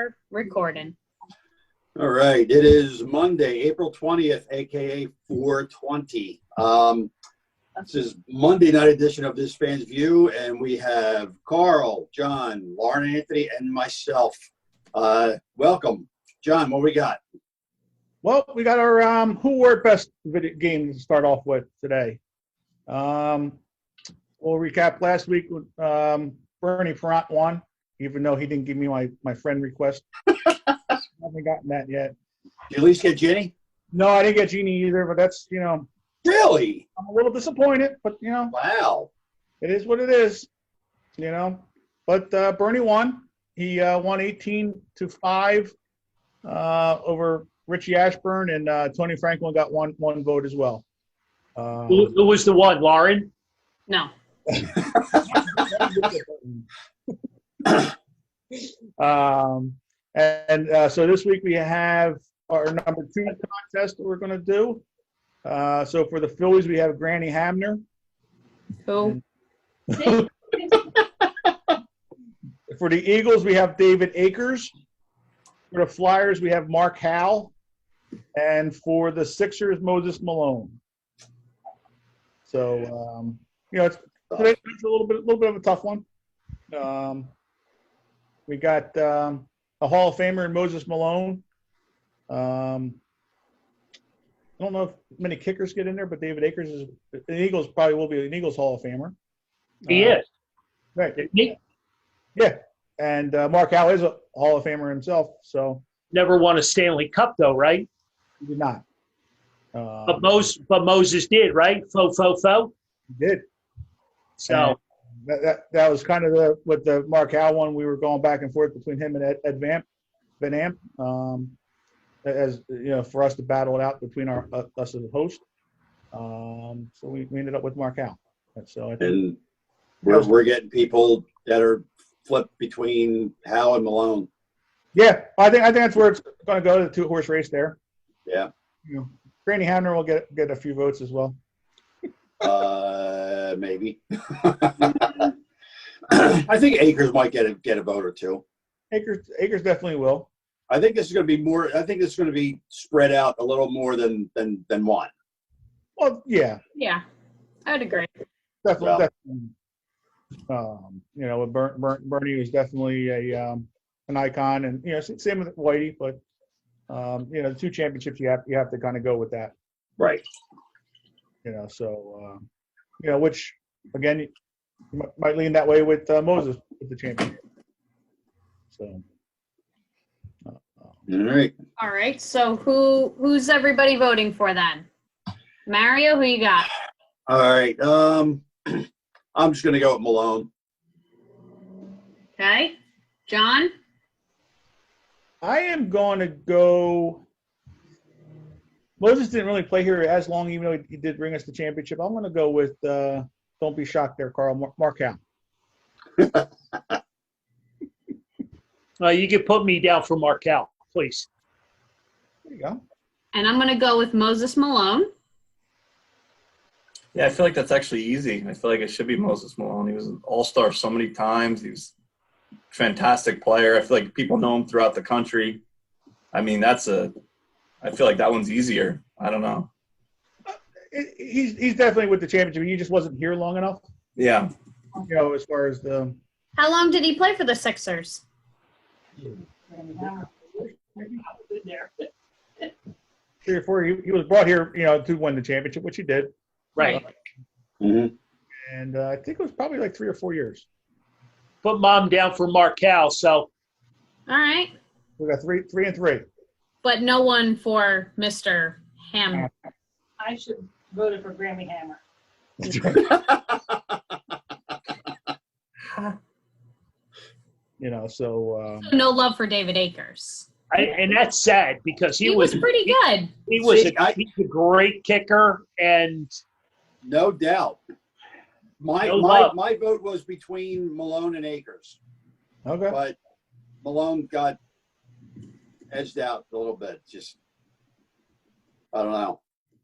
are recording. All right. It is Monday, April 20th, aka 420. This is Monday night edition of This Fan's View, and we have Carl, John, Lauren, Anthony, and myself. Welcome. John, what we got? Well, we got our Who Wore It Best video game to start off with today. We'll recap last week. Bernie Ferrant won, even though he didn't give me my friend request. I haven't gotten that yet. Did you at least get Jenny? No, I didn't get Jeannie either, but that's, Really? I'm a little disappointed, but, Wow. it is what it is, But Bernie won. He won 18-5 over Richie Ashburn, and Tony Franklin got one vote as well. Who was the one, Lauren? No. So this week we have our number 2 contest that we're going to do. So for the Phillies, we have Granny Hamner. Who? For the Eagles, we have David Akers. For the Flyers, we have Mark Howell. And for the Sixers, Moses Malone. So, today's a little bit of a tough one. We got a Hall of Famer in Moses Malone. I don't know if many kickers get in there, but David Akers is the Eagles probably will be an Eagles Hall of Famer. He is. Right. Yeah. And Mark Howell is a Hall of Famer himself. So Never won a Stanley Cup, though, right? he did not. But Moses did, right? Fo. He did. So That was kind of with the Mark Howell one. We were going back and forth between him and Ed Van Amp, as for us to battle it out between us as a host. So we ended up with Mark Howell. So I think we're getting people that are flipped between Howell and Malone. Yeah, I think that's where it's going to go, to the 2-horse race there. Yeah. Granny Hamner will get a few votes as well. Maybe. I think Akers might get a vote or two. Akers definitely will. I think this is going to be more. I think this is going to be spread out a little more than one. Well, yeah. Yeah, I would agree. Definitely. Bernie was definitely an icon, and same with Whitey, but the 2 championships you have to kind of go with that. Right. Which again you might lean that way with Moses with the championship. So. All right. So who's everybody voting for then? Mario, who you got? All right. I'm just gonna go with Malone. Okay. John? I am going to go. Moses didn't really play here as long, even though he did bring us the championship. I'm going to go with, don't be shocked there, Carl, Mark Howell. you can put me down for Markel, please. There you go. And I'm going to go with Moses Malone. Yeah, I feel like that's actually easy. I feel like it should be Moses Malone. He was an all-star so many times. He was a fantastic player. I feel like people know him throughout the country. I mean, I feel like that one's easier. I don't know. He's definitely with the championship. He just wasn't here long enough. Yeah. As far as the. How long did he play for the Sixers? 3 or 4. He was brought here, to win the championship, which he did. Right. And I think it was probably like 3 or 4 years. Put Mom down for Markel. So. All right. We got 3 and 3. But no one for Mr. Hammer. I should vote for Grammy Hammer. So. No love for David Akers. And that's sad because he was pretty good. He's a great kicker, and no doubt. My vote was between Malone and Akers. Okay. But Malone got edged out a little bit. Just, I don't know.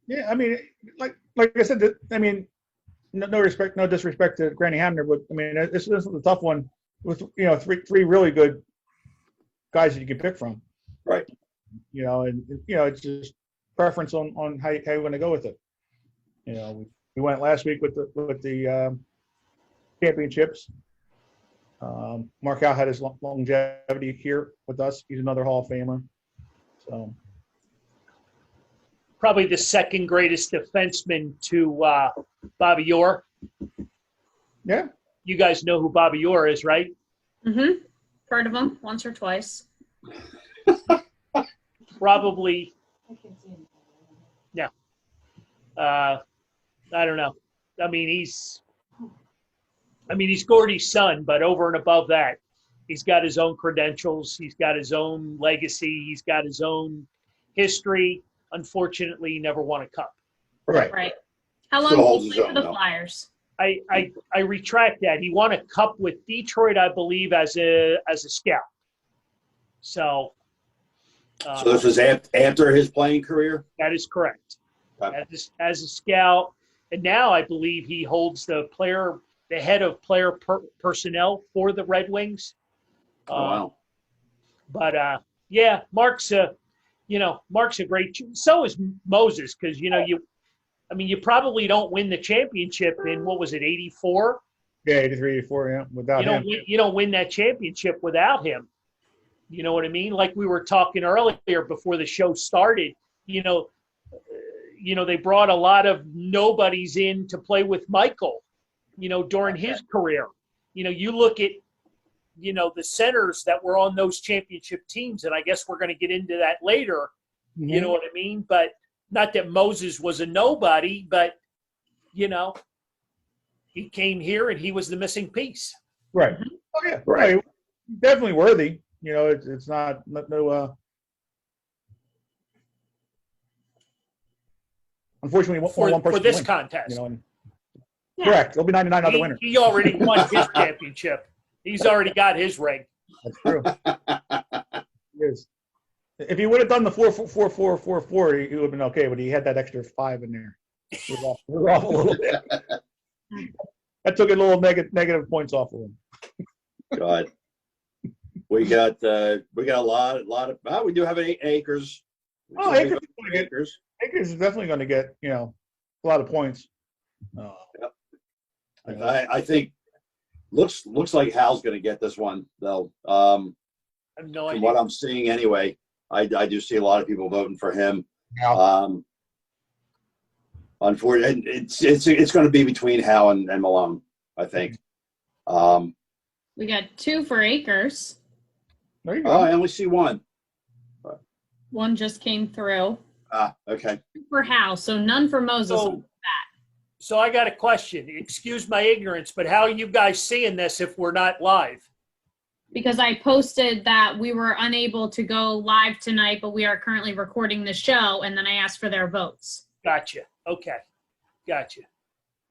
Yeah, I mean, like I said, no disrespect to Granny Hamner, but I mean, this is a tough one with three really good guys that you can pick from. Right. You know, and you know, it's just preference on how you want to go with it. You know, we went last week with the championships. Mark Al had his longevity here with us. He's another Hall of Famer. So Probably the second greatest defenseman to Bobby Orr. yeah, You guys know who Bobby Orr is, right? Mm-hmm. Heard of him once or twice. Probably, I can't see him. I don't know. I mean, he's Gordy's son, but over and above that, he's got his own credentials. He's got his own legacy. He's got his own history. Unfortunately, he never won a cup. right. Right. How long Still did holds he his play for own, the though. Flyers? I retract that. He won a cup with Detroit, I believe, as a scout. So, So this was after his playing career? that is correct. Okay. As a scout, and now I believe he holds the head of player personnel for the Red Wings. Oh, wow. But yeah, Mark's a great. So is Moses, because you probably don't win the championship in, what was it, 84? Yeah, 83, 84, yeah, without him. You don't win that championship without him. You know what I mean? Like we were talking earlier before the show started, they brought a lot of nobodies in to play with Michael, during his career. You look at, the centers that were on those championship teams, and I guess we're going to get into that later. Mhm. You know what I mean? But not that Moses was a nobody, but, he came here and he was the missing piece. Right. Oh yeah. Right. Right. Definitely worthy. You know, it's not no. Unfortunately, only one For person this wins, contest. You know, and, Yeah. correct. There'll be 99 other He, winners. he already won his championship. He's already got his ring. That's true. It is. If he would have done the 4-4-4-4-4, he would have been okay. But he had that extra 5 in there. We were off a little bit. That took a little negative points off of him. God. We got a lot of, we do have 8 acres. Oh, We Akers do is gonna have get- acres. Akers is definitely going to get a lot of points. I think looks like Hal's going to get this one though. I have no From idea. what I'm seeing anyway, I do see a lot of people voting for him. Hal. Unfortunately, it's going to be between Hal and Malone, I think. We got 2 for Akers. There you go. I only see one. One just came through. Okay. 2 for Hal, so none for Moses. So I got a question. Excuse my ignorance, but how are you guys seeing this if we're not live? Because I posted that we were unable to go live tonight, but we are currently recording the show, and then I asked for their votes. Gotcha. Okay. Gotcha.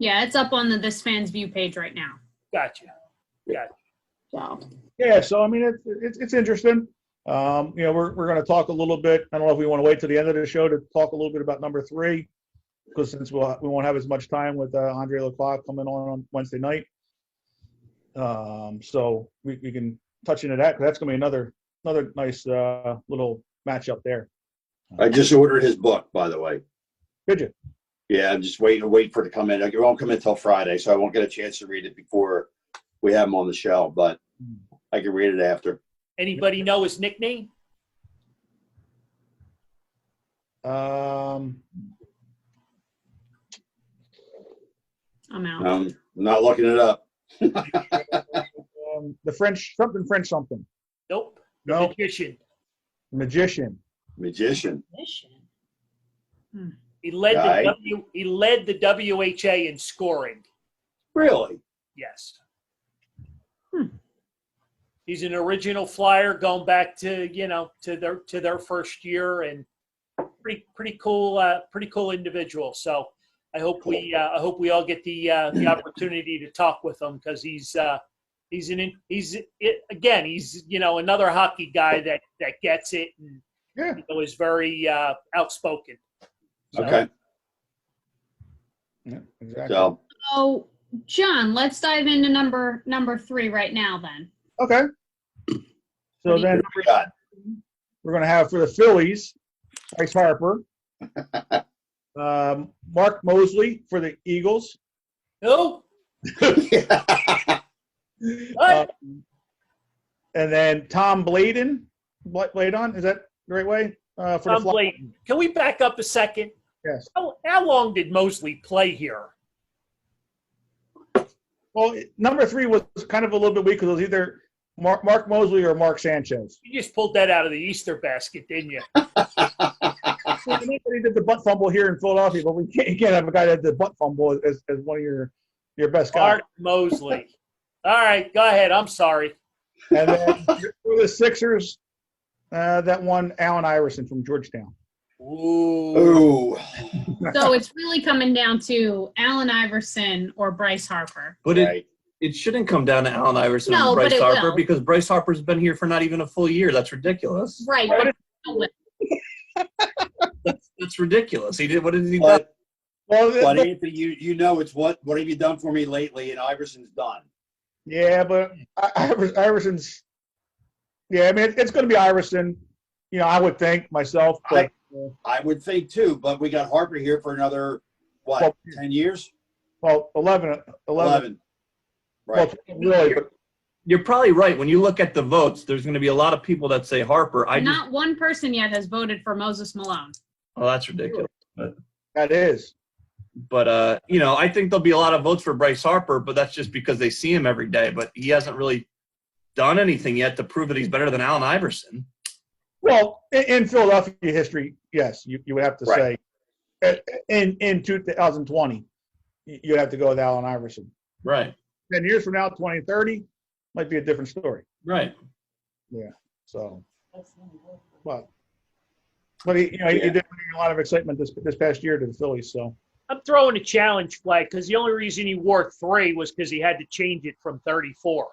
Yeah, it's up on the This Fans View page right now. Gotcha. So Yeah, so I mean it's interesting. We're going to talk a little bit. I don't know if we want to wait till the end of the show to talk a little bit about number 3, because since we won't have as much time with Andre Leclerc coming on Wednesday night. So we can touch into that, because that's going to be another nice little matchup there. I just ordered his book, by the way. Did you? Yeah, I'm just waiting for it to come in. It won't come in until Friday, so I won't get a chance to read it before we have him on the show, but I can read it after. Anybody know his nickname? I'm out. I'm not looking it up. The French something. Nope. No, Magician. magician. Magician. He led Guy. the WHA in scoring. Really? Yes. He's an original Flyer going back to their first year, and pretty cool individual. So I hope we all get the opportunity to talk with him, because he's another hockey guy that gets it and Yeah. is very outspoken. So, Okay. Yeah, exactly. So, John, let's dive into number 3 right now then. Okay. So then Who we got? we're going to have for the Phillies, Bryce Harper, Mark Mosley for the Eagles, Who? Yeah. What? and then Tom Bladon. Bladon, is that the right way? For the Tom Flyers. Blayton. Can we back up a second? Yes. How long did Mosley play here? Well, number 3 was kind of a little bit weak because it was either Mark Mosley or Mark Sanchez. You just pulled that out of the Easter basket, didn't you? He did the butt fumble here in Philadelphia, but you can't have a guy that did the butt fumble as one of your best guys. Mark Mosley. All right, go ahead. I'm sorry. And then for the Sixers, that one, Allen Iverson from Georgetown. Ooh. Ooh. So it's really coming down to Allen Iverson or Bryce Harper. But Right. it shouldn't come down to Allen Iverson No, and but Bryce it Harper will. because Bryce Harper's been here for not even a full year. That's ridiculous. Right. But That's ridiculous. What did he do? But, Well, but Anthony, you know it's what have you done for me lately? And Iverson's done. yeah, but Iverson's. Yeah, I mean it's going to be Iverson. I would think myself. But, I would think too, but we got Harper here for another, what, Well, 10 years? well, 11. 11. Well, Right. really, but You're probably right. When you look at the votes, there's going to be a lot of people that say Harper. Not one person yet has voted for Moses Malone. Oh, that's ridiculous. that is. But I think there'll be a lot of votes for Bryce Harper, but that's just because they see him every day. But he hasn't really done anything yet to prove that he's better than Allen Iverson. Well, in Philadelphia history, yes, you would have to Right. say in 2020, you'd have to go with Allen Iverson. Right. 10 years from now, 2030, might be a different story. Right. So, That's the only vote. but he did bring a lot of excitement this past year to the Phillies. So, I'm throwing a challenge flag because the only reason he wore 3 was because he had to change it from 34.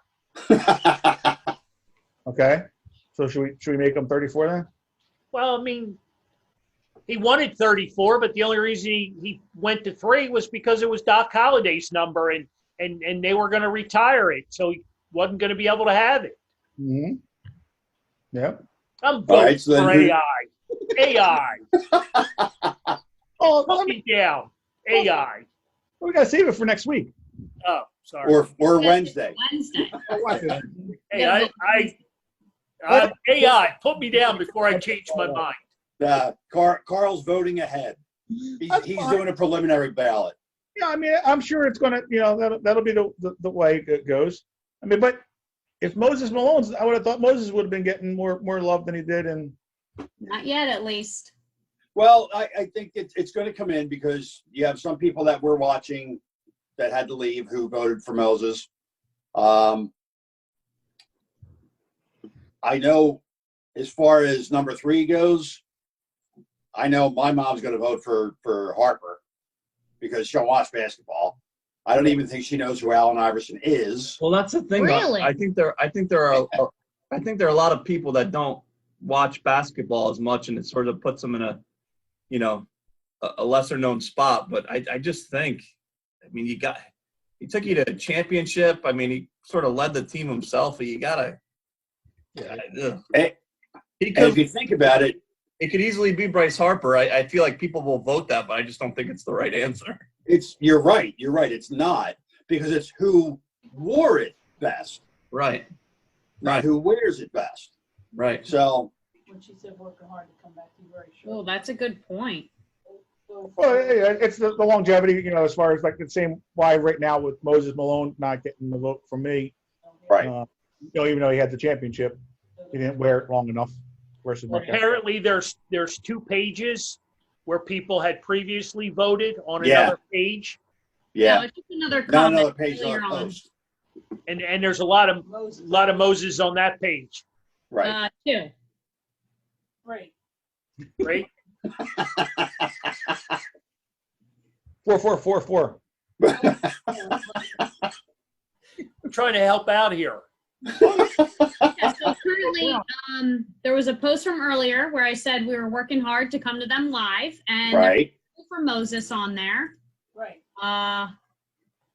okay. So should we make him 34 then? Well, I mean, he wanted 34, but the only reason he went to 3 was because it was Doc Holliday's number, and they were going to retire it, so he wasn't going to be able to have it. Mm-hmm. Yep. I'm voting right, so then for who- AI. Oh, Put me down. AI. we got to save it for next week. Oh, sorry. or Wednesday. Wednesday. Hey, AI, put me down before I change my mind. Carl's voting ahead. He's That's fine. doing a preliminary ballot. Yeah, I mean, I'm sure it's going to, that'll be the way it goes. I mean, but if Moses Malone's, I would have thought Moses would have been getting more love than he did. And Not yet, at least. Well, I think it's going to come in because you have some people that were watching that had to leave who voted for Moses. I know as far as number 3 goes, I know my mom's going to vote for Harper because she'll watch basketball. I don't even think she knows who Allen Iverson is. Well, that's the thing. Really? I think there are a lot of people that don't watch basketball as much, and it sort of puts them in a lesser known spot. But I just think, I mean, he took you to a championship. I mean, he sort of led the team himself. But you gotta. And He if could. you think about it, It could easily be Bryce Harper. I feel like people will vote that, but I just don't think it's the right answer. you're right. You're right. It's not because it's who wore it best, Right. not Right. who wears it best. Right. So When she said working hard to come back, you very Oh, sure. that's a good point. well, yeah, it's the longevity, as far as like the same why right now with Moses Malone not getting the vote from me, right. even though he had the championship, he didn't wear it long enough. Versus Mark Allen. Apparently, there's 2 pages where people had previously voted on Yeah. another page, No, Yeah. it's just another Not comment another page earlier on a on. post. and there's a lot of Moses on that page, Right. 2. Right. right? 4-4-4-4. I'm trying to help out here. Yeah, so currently, there was a post from earlier where I said we were working hard to come to them live, and Right. there's for Moses on there. Right.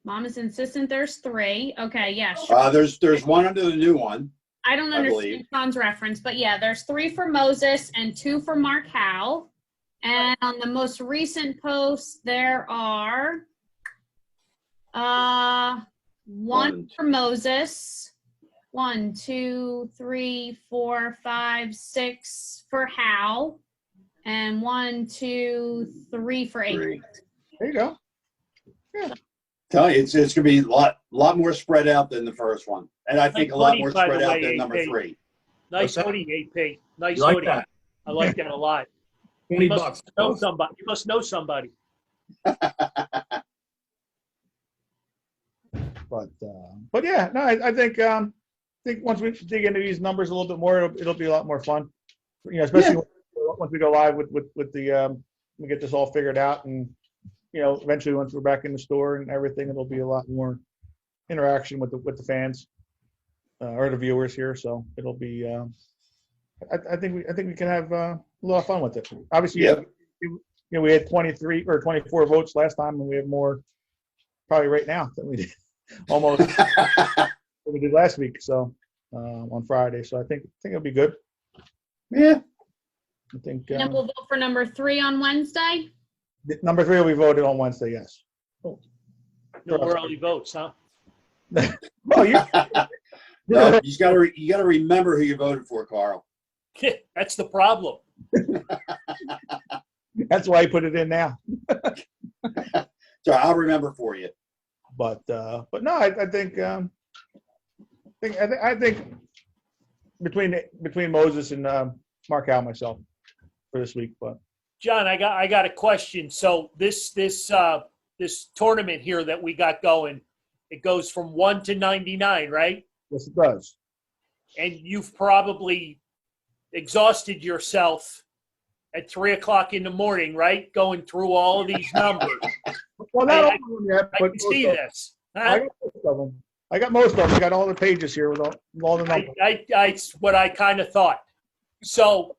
Mom is insistent there's 3. Okay, yeah, sure. There's one under the new one. I don't I understand believe. Sean's reference, but yeah, there's 3 for Moses and 2 for Mark Howe. And on the most recent post, there are 1 One. for Moses, 1, 2, 3, 4, 5, 6 for Howe, and 1, 2, 3 for Aiden. Three. There you go. Tell you, it's gonna be a lot more spread out than the first one, and I think a lot more By the spread out way, than number AP. 3. Nice What's that? hoodie, AP. Nice You like hoodie. that? I like that a lot. 20 You must bucks. know somebody. You must know somebody. But yeah, no, I think once we dig into these numbers a little bit more, it'll be a lot more fun. You know, especially once we go live with the we get this all figured out, and you know, eventually once we're back in the store and everything, it'll be a lot more interaction with the fans or the viewers here. So it'll be. I think we can have a lot of fun with it. Obviously, Yep. you know, we had 23 or 24 votes last time, and we have more probably right now than we did almost what we did last week. So on Friday. So I think it'll be good. Yeah. I think And then we'll vote for number 3 on Wednesday. number 3 will be voted on Wednesday. Yes. No early votes, huh? Well, you No, you gotta remember who you voted for, Carl. That's the problem. that's why I put it in now. So I'll remember for you. But no, I think I think between Moses and Mark Howe myself for this week. But John, I got a question. So this tournament here that we got going, it goes from 1 to 99, right? yes, it does. And you've probably exhausted yourself at 3 o'clock in the morning, right? Going through all of these numbers. Well, not I- all of them yet, I but can see this. I got most of them. I got most of them. I got all the pages here with all the numbers. It's what I kind of thought. So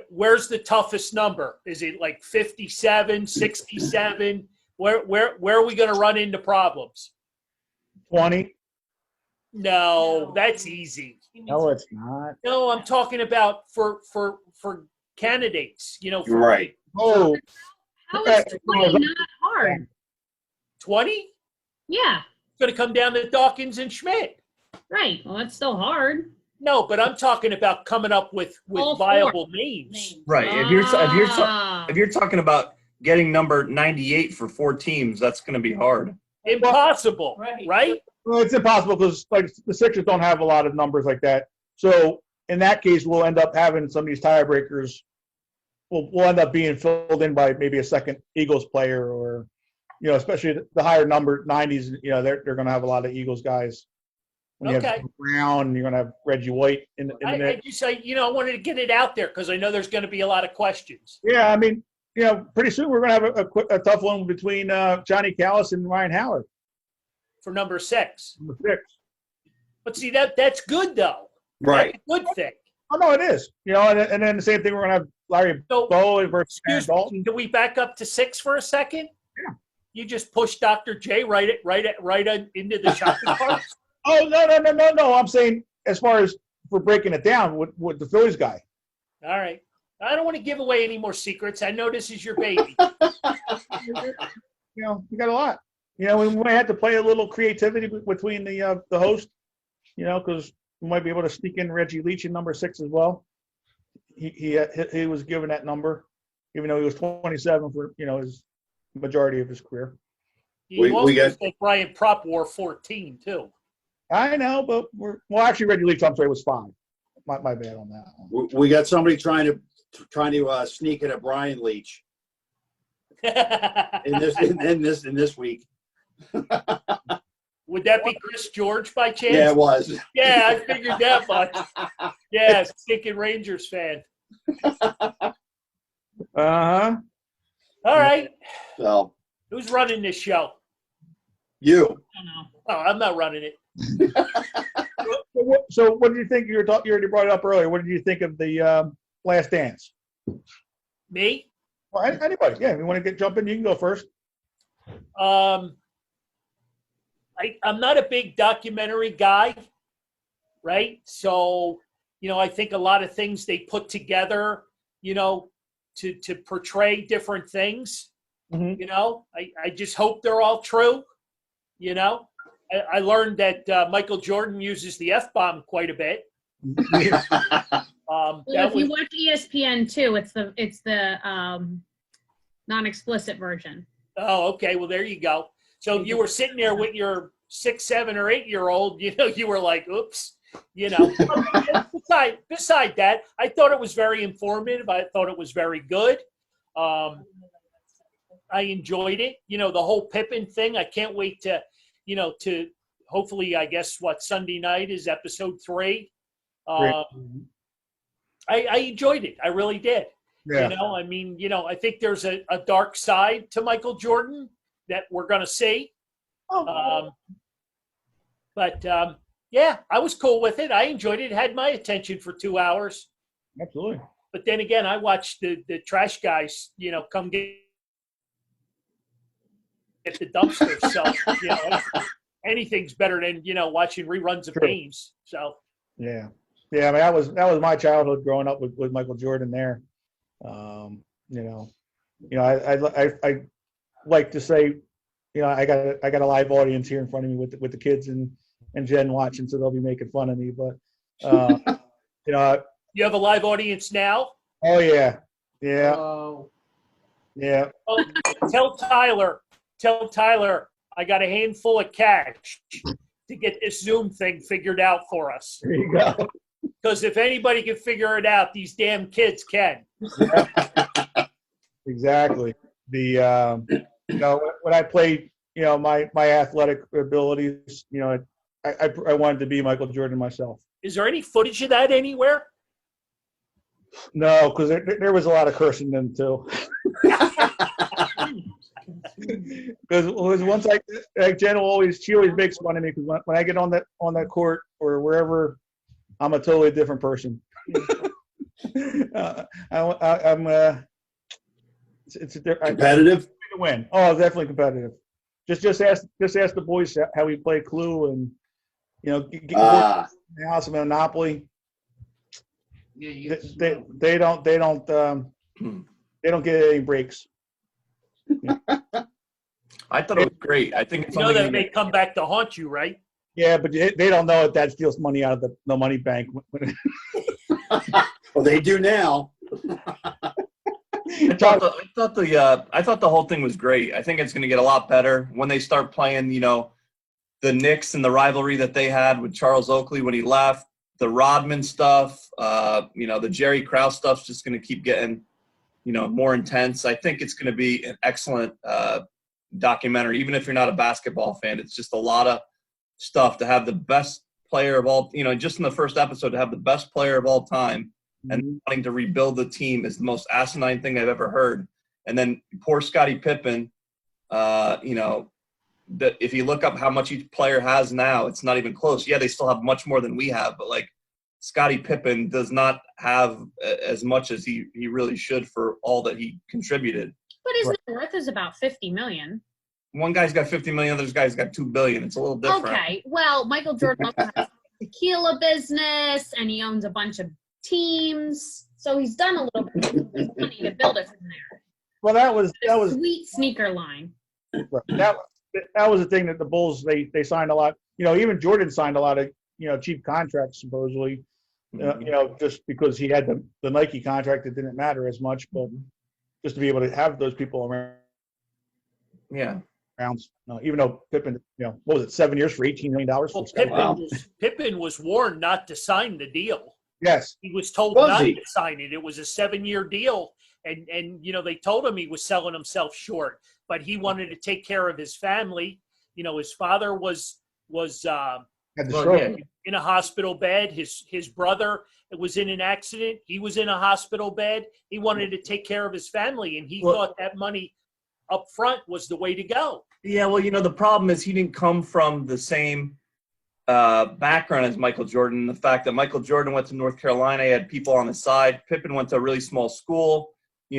where's the toughest number? Is it like 57, 67? Where are we going to run into problems? 20. No, that's easy. No, it's not. No, I'm talking about for candidates, you know, You're for right. Oh, How is 20 not hard? 20, it's Yeah, going to come down to Dawkins and Schmidt. right. Well, that's still hard. No, but I'm talking about coming up with All four. viable names. Right. If you're talking about getting number 98 for 4 teams, that's going to be hard. Impossible, Right. right? well, it's impossible because like the Sixers don't have a lot of numbers like that. So in that case, we'll end up having some of these tiebreakers. We'll end up being filled in by maybe a second Eagles player, or you know, especially the higher number 90s. You know, they're going to have a lot of Eagles guys. When you Okay. have Brown, you're going to have Reggie White in the I mix. just say, I wanted to get it out there because I know there's going to be a lot of questions. Yeah, I mean, you know, pretty soon we're going to have a tough one between Johnny Callis and Ryan Howard. For number 6. Number 6. But see, that's good, though. Right. That's a good thing. Oh no, it is. You know, and then the same thing. We're going to have Larry So, Bowen versus Aaron excuse me, Dalton. can we back up to 6 for a second? Yeah. You just pushed Dr. J right into the shopping cart? Oh no! I'm saying as far as for breaking it down with the Phillies guy. All right. I don't want to give away any more secrets. I know this is your baby. You know, you got a lot. You know, we might have to play a little creativity between the host. You know, because we might be able to sneak in Reggie Leach in number 6 as well. He was given that number, even though he was 27 for his majority of his career. You We also got- said Brian Propp wore 14, too. I know, but actually Reggie Leach, I'm sorry, was 5. My bad on that one. We got somebody trying to sneak in a Brian Leach in this week. Would that be Chris George by chance? Yeah, it was. Yeah, I figured that much. Yeah, stinking Rangers fan. Uh-huh. All right. So Who's running this show? you. I don't know. Oh, I'm not running it. So what did you think? You already brought it up earlier. What did you think of the Last Dance? Me? Well, anybody. Yeah, if you want to jump in, you can go first. I'm not a big documentary guy, right? So, I think a lot of things they put together, to portray different things. Mhm. I just hope they're all true. I learned that Michael Jordan uses the F-bomb quite a bit. Well, That if you was, watch ESPN too, it's the non-explicit version. oh, okay. Well, there you go. So if you were sitting there with your 6, 7, or 8-year-old, you were like, oops, Beside that, I thought it was very informative. I thought it was very good. I enjoyed it. The whole Pippen thing. I can't wait to hopefully, I guess, Sunday night is episode 3. Great. I enjoyed it. I really did. Yeah. I think there's a dark side to Michael Jordan that we're going to see. Yeah, I was cool with it. I enjoyed it. It had my attention for 2 hours. Absolutely. But then again, I watched the trash guys, come get the dumpster. So, anything's better than, watching reruns of True. games. So, Yeah. Yeah. I mean, that was my childhood growing up with Michael Jordan there. I like to say, I got a live audience here in front of me with the kids and Jen watching, so they'll be making fun of me. But you have a live audience now? oh yeah, yeah, Oh, yeah. Oh, tell Tyler, I got a handful of cash to get this Zoom thing figured out for us. There you go. Because if anybody can figure it out, these damn kids can. Exactly. When I played, my athletic abilities, I wanted to be Michael Jordan myself. Is there any footage of that anywhere? No, because there was a lot of cursing then too. Because once Jen she always makes fun of me because when I get on that court or wherever, I'm a totally different person. It's Competitive? to win. Oh, definitely competitive. Just ask the boys how we play Clue and get in the house of Monopoly. yeah, They don't get any breaks. I thought it was great. I think it's You know something that may come back to haunt you, right? Yeah, but they don't know that steals money out of the money bank. Well, they do now. I thought the whole thing was great. I think it's going to get a lot better when they start playing, the Knicks and the rivalry that they had with Charles Oakley when he left, the Rodman stuff, the Jerry Krause stuff's just going to keep getting, more intense. I think it's going to be an excellent documentary, even if you're not a basketball fan. It's just a lot of stuff to have the best player of all, just in the first episode to have the best player of all time and wanting to rebuild the team is the most asinine thing I've ever heard. And then poor Scottie Pippen, that if you look up how much each player has now, it's not even close. Yeah, they still have much more than we have, but Scottie Pippen does not have as much as he really should for all that he contributed. But his net worth is about $50 million. One guy's got 50 million, other guy's got 2 billion. It's a little different. Okay, well, Michael Jordan also has a tequila business, and he owns a bunch of teams, so he's done a little bit of his money to build it from there. Well, that was Sweet sneaker line. that was the thing that the Bulls they signed a lot. Even Jordan signed a lot of cheap contracts supposedly. Just because he had the Nike contract, it didn't matter as much, but just to be able to have those people around. Yeah. Even though Pippen, what was it, 7 years for $18 million? Well, Pippen was warned not to sign the deal. Yes. He was told Was not he? to sign it. It was a 7-year deal, and they told him he was selling himself short, but he wanted to take care of his family. His father was Had the stroke. in a hospital bed. His brother was in an accident. He was in a hospital bed. He wanted to take care of his family, and he thought that money up front was the way to go. Yeah, well, the problem is he didn't come from the same background as Michael Jordan. The fact that Michael Jordan went to North Carolina, he had people on the side. Pippen went to a really small school. He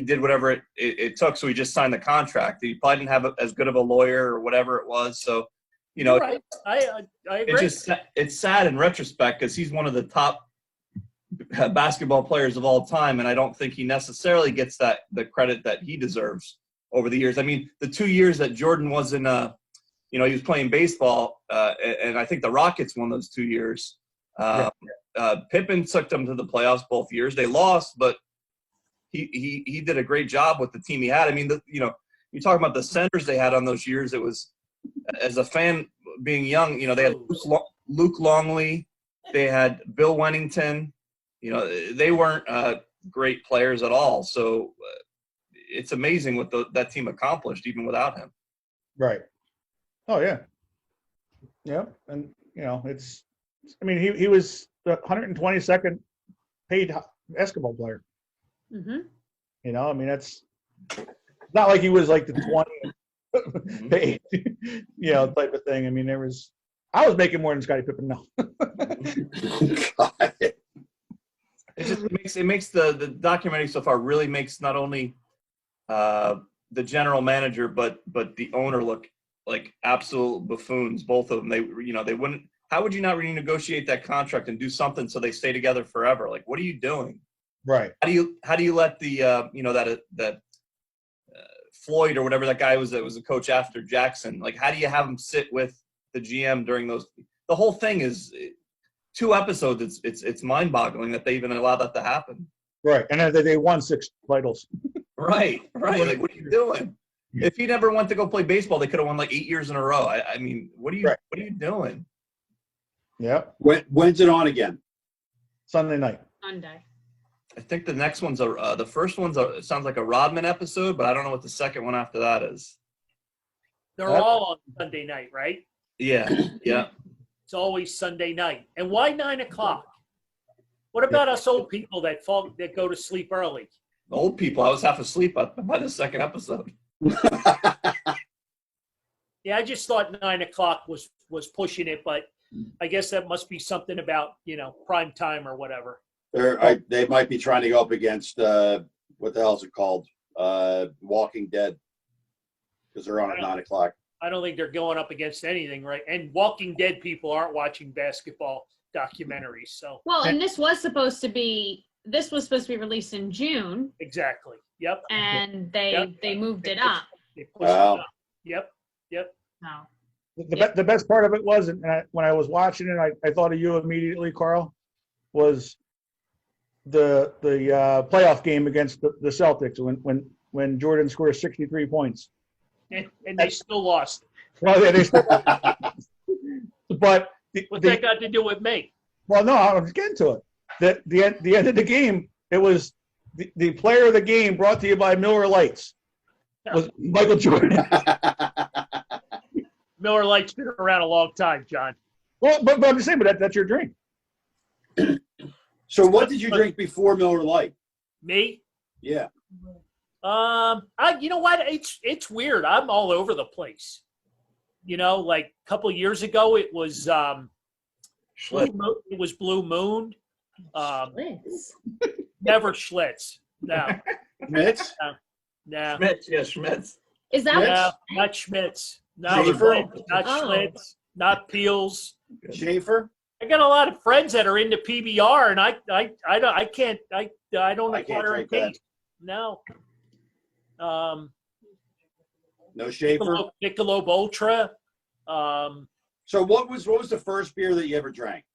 did whatever it took, so he just signed the contract. He probably didn't have as good of a lawyer or whatever it was. So, you know, You're right. I agree. it's sad in retrospect because he's one of the top basketball players of all time, and I don't think he necessarily gets the credit that he deserves over the years. I mean, the 2 years that Jordan was in, he was playing baseball, and I think the Rockets won those 2 years. Pippen took them to the playoffs both years. They lost, but he did a great job with the team he had. I mean, you talk about the centers they had on those years. It was, as a fan being young, they had Luke Longley, they had Bill Wennington. They weren't great players at all. So it's amazing what that team accomplished even without him. Right. Oh yeah. Yeah, and he was the 122nd paid basketball player. Mm-hmm. That's not like he was like the 20th paid, type of thing. I mean, I was making more than Scottie Pippen now. It makes the documentary so far really makes not only the general manager but the owner look like absolute buffoons. Both of them. They wouldn't. How would you not renegotiate that contract and do something so they stay together forever? Like, what are you doing? Right. How do you let the that Floyd or whatever that guy was that was a coach after Jackson? Like, how do you have him sit with the GM during those? The whole thing is 2 episodes. It's mind-boggling that they even allow that to happen. Right, and then they won 6 titles. Right. Like, what are you doing? If he never went to go play baseball, they could have won like 8 years in a row. I mean, what are you doing? Yeah. When's it on again? Sunday night. Sunday. I think the next one's the first one's it sounds like a Rodman episode, but I don't know what the second one after that is. They're all on Sunday night, right? Yeah. It's always Sunday night. And why 9 o'clock? What about us old people that go to sleep early? Old people, I was half asleep by the second episode. Yeah, I just thought 9 o'clock was pushing it, but I guess that must be something about prime time or whatever. They might be trying to go up against what the hell is it called? Walking Dead, because they're on at 9 o'clock. I don't think they're going up against anything, right? And Walking Dead people aren't watching basketball documentaries, so. Well, and this was supposed to be released in June. Exactly. Yep. And they moved it up. They pushed it up. Yep. No. The best part of it was, and when I was watching it, I thought of you immediately, Carl, was the playoff game against the Celtics when Jordan scored 63 points. And they still lost. Well, yeah, they still, but What's that got to do with me? Well, no, I was getting to it. The end of the game, it was the player of the game brought to you by Miller Lights was Michael Jordan. Miller Lite's been around a long time, John. Well, but I'm just saying, but that's your drink. So what did you drink before Miller Lite? Me? Yeah. You know what? It's weird. I'm all over the place. Like a couple of years ago, it was Blue Moon. Never Schlitz. No. Schmitz? No. Schmitz, yeah, Schmitz. Is that No, not Schmitz. No, Schaefer? not Oh. Schlitz. Not Peels. Schaefer? I got a lot of friends that are into PBR, and I don't I can't acquire a drink that. taste. No. No Schaefer? Michelob Ultra. So what was the first beer that you ever drank?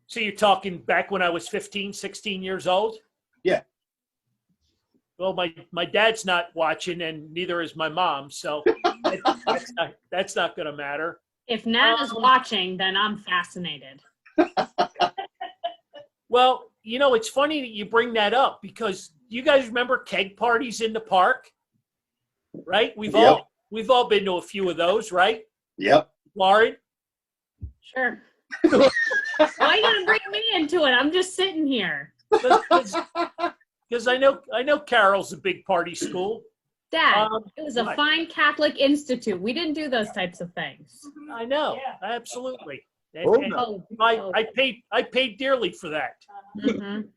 So you're talking back when I was 15, 16 years old? Yeah. Well, my dad's not watching, and neither is my mom, so that's not going to matter. If Nana's watching, then I'm fascinated. Well, it's funny that you bring that up because you guys remember keg parties in the park, right? We've all been to a few of those, right? Yep. Lauren? Sure. Why are you gonna bring me into it? I'm just sitting here. Because I know Carroll's a big party school. Dad, it was a what? fine Catholic institute. We didn't do those types of things. I know, absolutely. And, Oh, and no. I paid dearly for that. Mhm.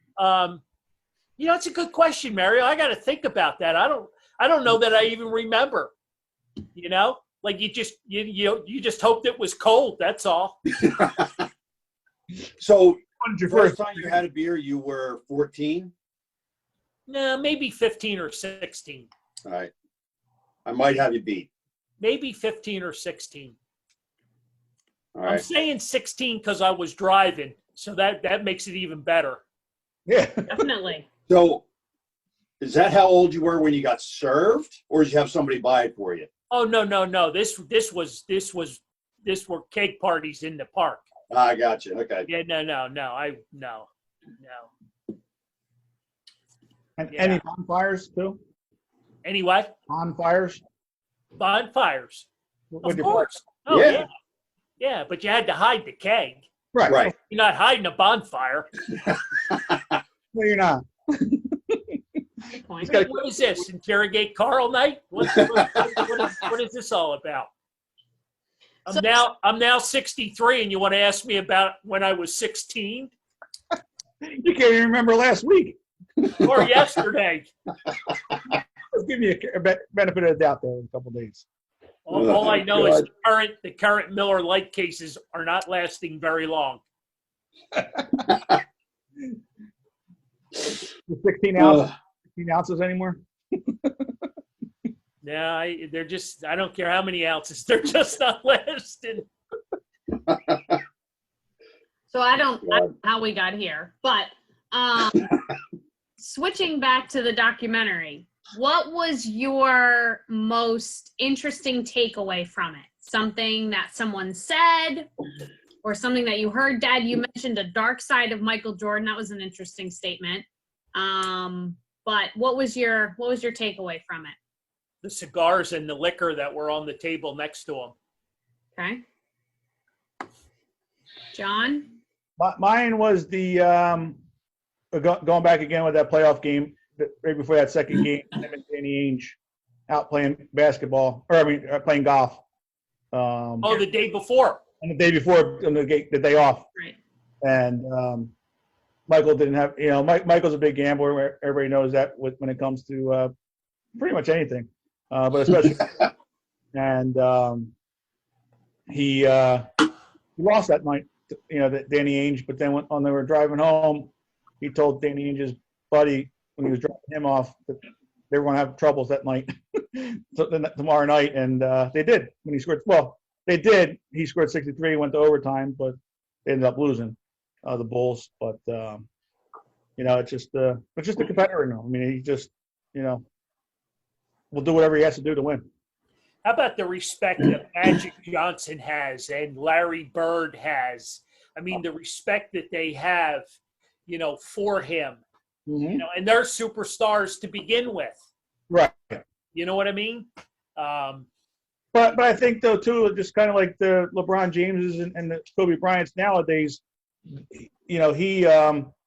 It's a good question, Mario. I got to think about that. I don't know that I even remember. Like you just hoped it was cold. That's all. So, When did your first first time you had a beer, you were 14? Nah, maybe 15 or 16. All right. I might have you beat. Maybe 15 or 16. All I'm right. saying 16 because I was driving, so that makes it even better. Yeah. Definitely. So, is that how old you were when you got served, or did you have somebody buy it for you? Oh no. This were cake parties in the park. I got you. Okay. Yeah, no. And Yeah. any bonfires too? Anyway, Bonfires? bonfires. With Of your- course. Oh Yeah. yeah. Yeah, but you had to hide the keg. Right. Right. You're not hiding a bonfire. No, you're not. Good point. What is this? Interrogate Carl night? What is this all about? So- I'm now 63, and you want to ask me about when I was 16 You can't even remember last week. or yesterday? Let's give you a benefit of the doubt there in a couple days. All I know is God. the current Miller Lite cases are not lasting very long. The 16 ounces anymore? Yeah, they're just, I don't care how many ounces, they're just not lasting. So I don't know how we got here, but switching back to the documentary, what was your most interesting takeaway from it? Something that someone said or something that you heard? Dad, you mentioned a dark side of Michael Jordan. That was an interesting statement. But what was your takeaway from it? The cigars and the liquor that were on the table next to him. Okay. John? Mine was the going back again with that playoff game right before that second game. Him and Danny Ainge out playing basketball, playing golf. The day before. And the day before, on the day off, Right. and Michael didn't have. Michael's a big gambler. Everybody knows that when it comes to pretty much anything, but especially. And he lost that night. Danny Ainge. But then when they were driving home, he told Danny Ainge's buddy when he was dropping him off that they were going to have troubles that night, tomorrow night, and they did. When he scored, they did. He scored 63, went to overtime, but they ended up losing the Bulls. But it's just a competitor now. I mean, he just will do whatever he has to do to win. How about the respect that Magic Johnson has and Larry Bird has? I mean, the respect that they have, for him, Mm-hmm. and they're superstars to begin with. Right. You know what I mean? But I think though too, just kind of like the LeBron Jameses and the Kobe Bryants nowadays,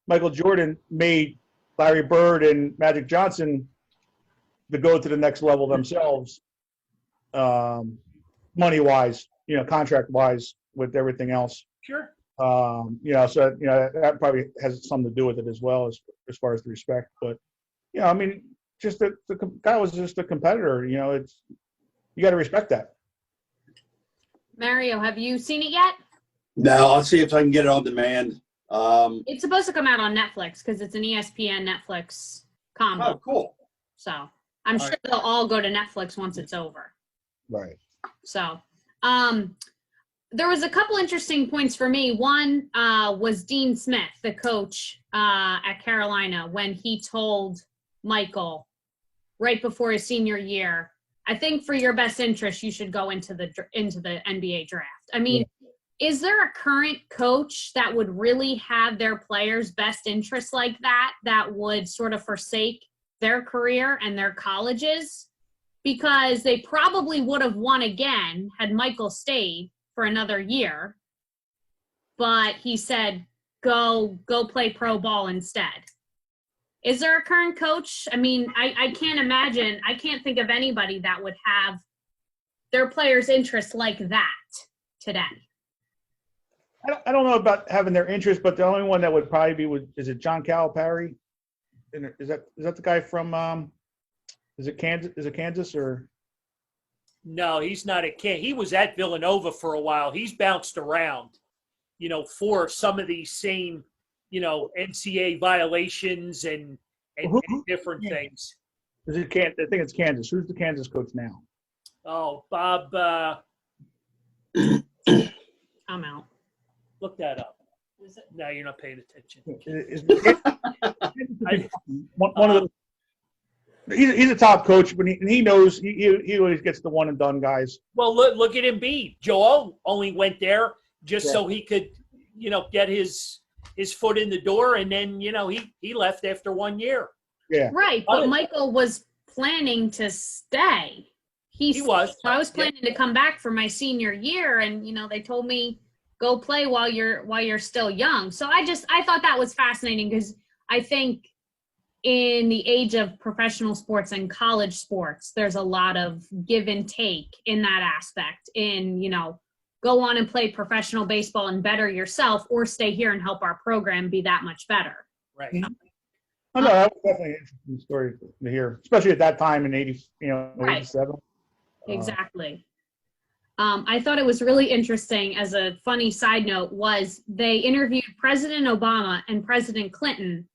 Michael Jordan made Larry Bird and Magic Johnson to go to the next level themselves, money wise, contract wise, with everything else. Sure. So that probably has something to do with it as well as far as the respect. But I mean, just the guy was just a competitor. You got to respect that. Mario, have you seen it yet? No, I'll see if I can get it on demand. It's supposed to come out on Netflix because it's an ESPN Netflix combo. Oh, cool. So I'm sure they'll all go to Netflix once it's over. Right. So there was a couple interesting points for me. One was Dean Smith, the coach at Carolina, when he told Michael right before his senior year, I think for your best interest, you should go into the NBA draft. I mean, is there a current coach that would really have their players' best interests like that would sort of forsake their career and their colleges? Because they probably would have won again had Michael stayed for another year. But he said, go play pro ball instead. Is there a current coach? I mean, I can't imagine. I can't think of anybody that would have their players' interests like that today. I don't know about having their interest, but the only one that would probably be is it John Calipari? Is that the guy from is it Kansas? Is it Kansas or No, he's not at Kansas. He was at Villanova for a while. He's bounced around, for some of these same, NCAA violations and different things. Is it I think it's Kansas. Who's the Kansas coach now? Oh, Bob, I'm out. look that up. No, you're not paying attention. One of the. He's a top coach, but he knows he always gets the one and done guys. Well, look at Embiid. Joel only went there just so he could, get his foot in the door, and then he left after 1 year. Yeah, Right, but Michael was planning to stay. He was. I was planning to come back for my senior year, and they told me go play while you're still young. So I thought that was fascinating because I think in the age of professional sports and college sports, there's a lot of give and take in that aspect. Go on and play professional baseball and better yourself, or stay here and help our program be that much better. Right. I know that was definitely an interesting story to hear, especially at that time in Right. 87. Exactly. I thought it was really interesting, as a funny side note, was they interviewed President Obama and President Clinton,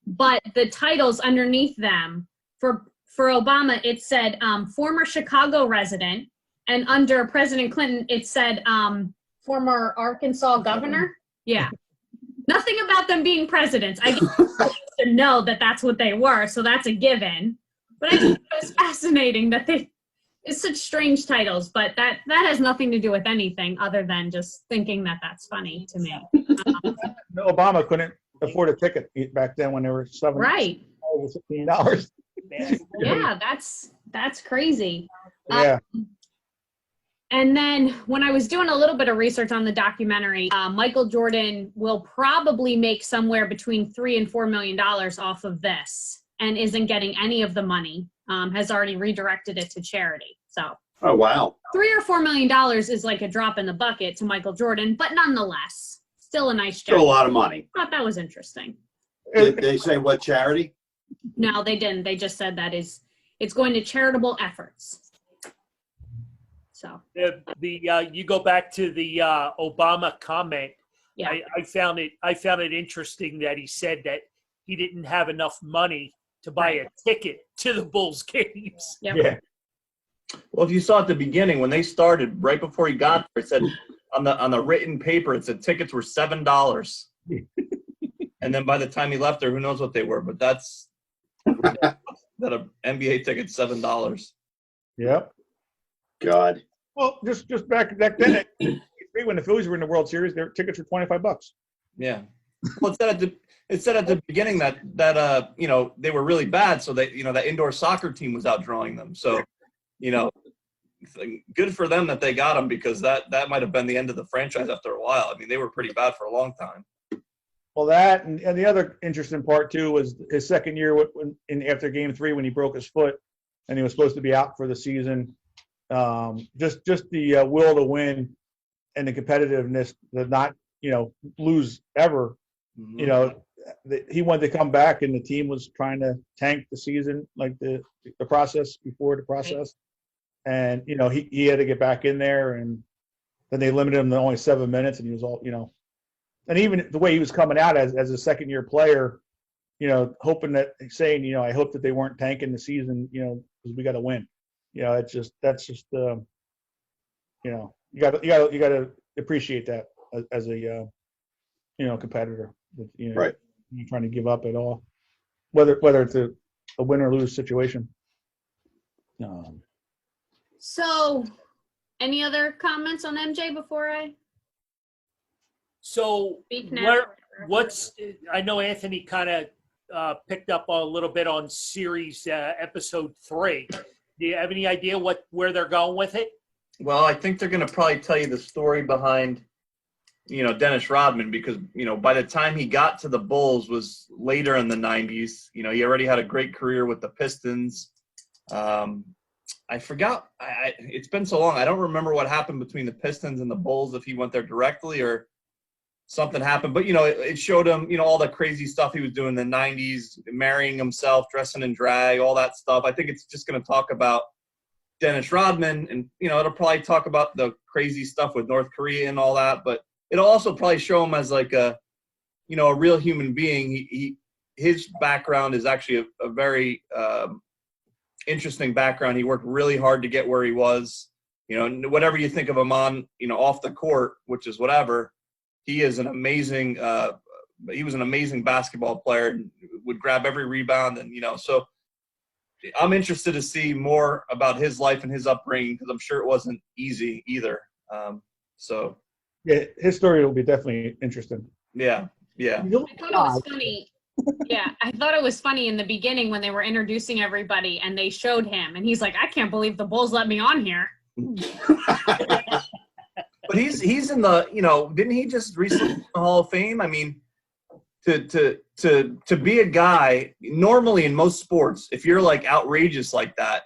but the titles underneath them, for Obama, it said former Chicago resident, and under President Clinton, it said former Arkansas governor. Yeah. Nothing about them being presidents. I guess to know that that's what they were, so that's a given. But I just thought it was fascinating that it's such strange titles, but that has nothing to do with anything other than just thinking that that's funny to me. Obama couldn't afford a ticket back then when they were Right. $16. Yeah, that's crazy. Yeah. And then when I was doing a little bit of research on the documentary, Michael Jordan will probably make somewhere between $3 and $4 million off of this, and isn't getting any of the money. Has already redirected it to charity. So, Oh, wow. $3 or $4 million is like a drop in the bucket to Michael Jordan, but nonetheless, still a nice Still a job. lot of money. I thought that was interesting. Did they say what charity? No, they didn't. They just said it's going to charitable efforts. So, You go back to the Obama comment. yeah. I found it interesting that he said that he didn't have enough money to buy a ticket to the Bulls games. Yep. Yeah. Well, if you saw at the beginning when they started, right before he got there, it said on the written paper, it said tickets were $7. And then by the time he left there, who knows what they were? But that's that an NBA ticket $7. Yep. God. Well, just back then, when the Phillies were in the World Series, their tickets were $25. Yeah. Well, it said at the beginning that they were really bad, so that that indoor soccer team was outdrawing them. So, good for them that they got them, because that might have been the end of the franchise after a while. I mean, they were pretty bad for a long time. Well, that and the other interesting part too was his second year after Game 3 when he broke his foot and he was supposed to be out for the season. Just the will to win and the competitiveness to not lose ever. Mhm. He wanted to come back and the team was trying to tank the season, like the process before the process. And he had to get back in there, and then they limited him to only 7 minutes, and he was all and even the way he was coming out as a second year player, hoping that saying, I hope that they weren't tanking the season, because we got to win. It's just you got to appreciate that as a competitor. Right. You're trying to give up at all, whether it's a win or lose situation. So, any other comments on MJ before I So speak now? I know Anthony kind of picked up a little bit on series episode 3. Do you have any idea where they're going with it? Well, I think they're going to probably tell you the story behind, Dennis Rodman, because, by the time he got to the Bulls was later in the 90s. He already had a great career with the Pistons. I forgot. It's been so long. I don't remember what happened between the Pistons and the Bulls, if he went there directly or something happened. But, it showed him, all the crazy stuff he was doing in the 90s, marrying himself, dressing in drag, all that stuff. I think it's just going to talk about, Dennis Rodman, and it'll probably talk about the crazy stuff with North Korea and all that, but it'll also probably show him as like a real human being. His background is actually a very interesting background. He worked really hard to get where he was. Whatever you think of him on, off the court, which is whatever, he is an amazing. He was an amazing basketball player and would grab every rebound, and so I'm interested to see more about his life and his upbringing because I'm sure it wasn't easy either. So Yeah, his story will be definitely interesting. yeah. I thought it was funny. Yeah, I thought it was funny in the beginning when they were introducing everybody and they showed him, and he's like, "I can't believe the Bulls let me on here." But he's in the didn't he just recently in the Hall of Fame? I mean, to be a guy normally in most sports, if you're like outrageous like that,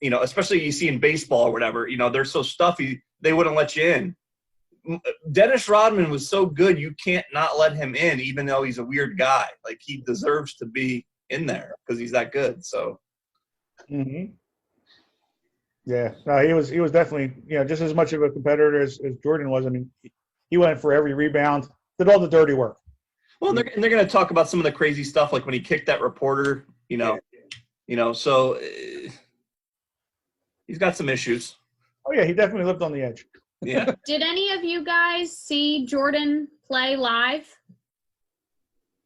especially you see in baseball or whatever, they're so stuffy they wouldn't let you in. Dennis Rodman was so good you can't not let him in, even though he's a weird guy. Like he deserves to be in there because he's that good. So. Mm-hmm. Yeah, no, he was definitely just as much of a competitor as Jordan was. I mean, he went for every rebound, did all the dirty work. Well, they're going to talk about some of the crazy stuff, like when he kicked that reporter. So he's got some issues. Oh yeah, he definitely lived on the edge. Yeah. Did any of you guys see Jordan play live?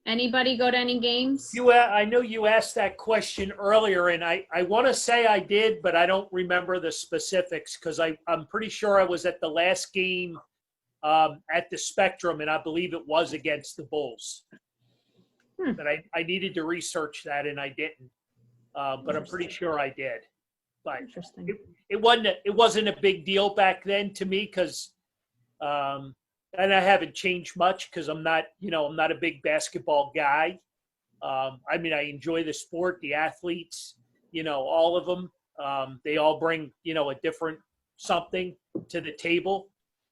Anybody go to any games? I know you asked that question earlier, and I want to say I did, but I don't remember the specifics because I'm pretty sure I was at the last game at the Spectrum, and I believe it was against the Bulls. But I needed to research that, and I didn't. But I'm pretty sure I did. But Interesting. it wasn't a big deal back then to me because and I haven't changed much because I'm not a big basketball guy. I mean, I enjoy the sport, the athletes, all of them. They all bring a different something to the table.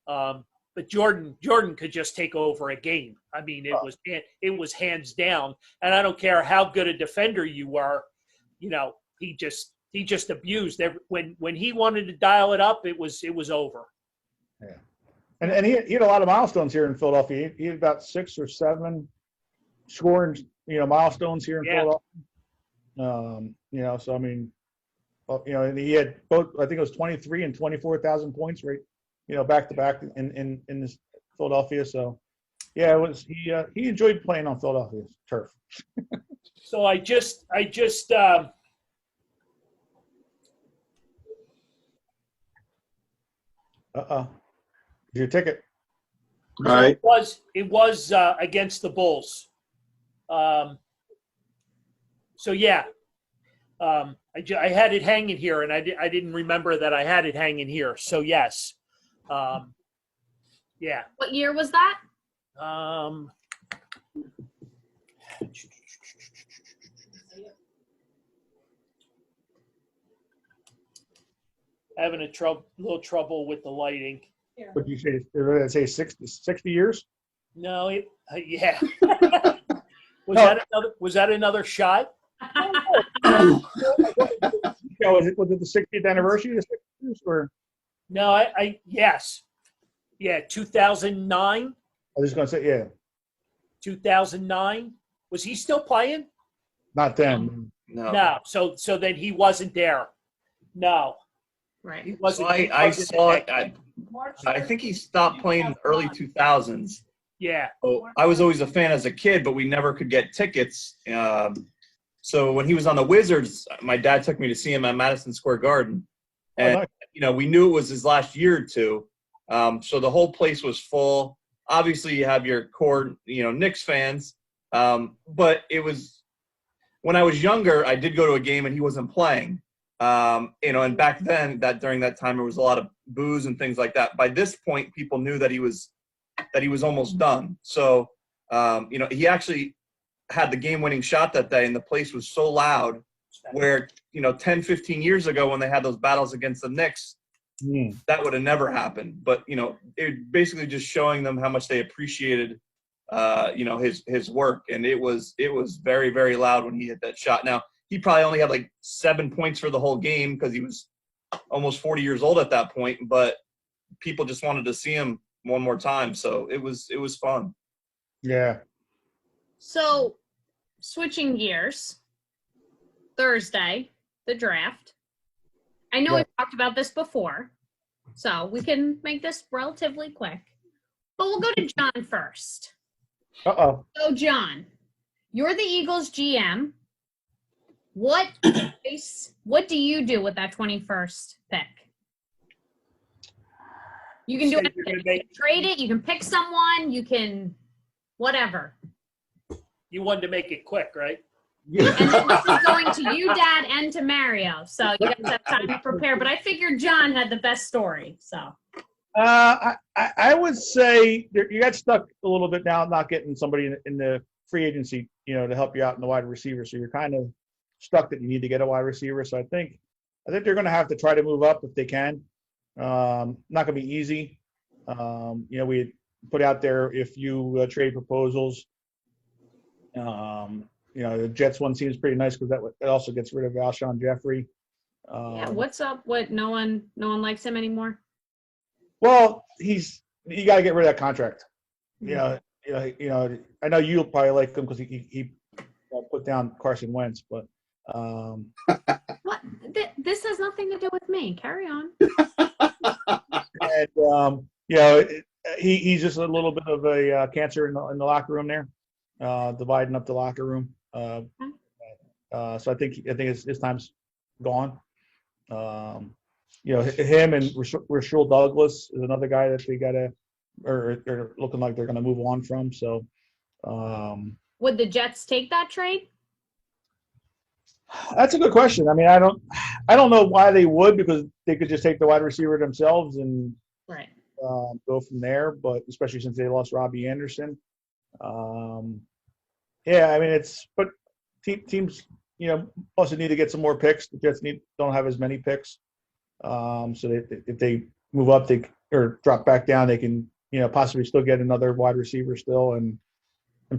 But Jordan could just take over a game. I mean, it was hands down, and I don't care how good a defender you were, he just abused when he wanted to dial it up. It was over. Yeah, and he had a lot of milestones here in Philadelphia. He had about 6 or 7 scoring milestones here in Philadelphia. So I mean, and he had both. I think it was 23 and 24,000 points right. Back to back in this Philadelphia. So, yeah, it was he enjoyed playing on Philadelphia's turf. So I just Your ticket. All right. it was against the Bulls. So yeah, I had it hanging here, and I didn't remember that I had it hanging here. So yes. Yeah. What year was that? Having little trouble with the lighting. What did you say? Did I say 60 years? No, yeah. No. Was that another shot? Was it the 60th anniversary of the 60s or? No, yes. Yeah, 2009. I was just gonna say, yeah. 2009. Was he still playing? Not then. No. So then he wasn't there. No. Right. He So wasn't. I saw it. I think he stopped playing in the early 2000s. Yeah. So I was always a fan as a kid, but we never could get tickets. So when he was on the Wizards, my dad took me to see him at Madison Square Garden. And, we knew it was his last year or two. So the whole place was full. Obviously, you have your core, Knicks fans. But it was – when I was younger, I did go to a game and he wasn't playing. And back then, during that time, there was a lot of booze and things like that. By this point, people knew that he was almost done. So, he actually had the game-winning shot that day, and the place was so loud where, 10, 15 years ago when they had those battles against the Knicks, that would have never happened. But, it basically just showing them how much they appreciated, his work. And it was very, very loud when he hit that shot. Now, he probably only had like 7 points for the whole game because he was almost 40 years old at that point, but people just wanted to see him one more time. So it was fun. Yeah. So, switching gears, Thursday, the draft. I know Yeah. we've talked about this before, so we can make this relatively quick. But we'll go to John first. Uh-oh. So, John, you're the Eagles GM. What do you do with that 21st pick? You can do So you're anything. gonna You make- can trade it. You can pick someone. You can whatever. You wanted to make it quick, right? And then this is going to you, Dad, and to Mario. So you guys have time to prepare. But I figured John had the best story. So I would say you got stuck a little bit now, not getting somebody in the free agency, to help you out in the wide receiver. So you're kind of stuck that you need to get a wide receiver. So I think they're going to have to try to move up if they can. Not going to be easy. We had put out there if you trade proposals. The Jets one seems pretty nice because that also gets rid of Alshon Jeffrey. yeah, what's up? What no one likes him anymore? Well, you got to get rid of that contract. I know you'll probably like him because he put down Carson Wentz, but What? This has nothing to do with me. Carry on. and he's just a little bit of a cancer in the locker room there, dividing up the locker room. So I think his time's gone. Him and Rasul Douglas is another guy that they they're looking like they're going to move on from. So, Would the Jets take that trade? that's a good question. I mean, I don't know why they would, because they could just take the wide receiver themselves and Right. go from there. But especially since they lost Robbie Anderson, yeah. I mean, but teams, also need to get some more picks. The Jets don't have as many picks, so if they move up, or drop back down, they can possibly still get another wide receiver still and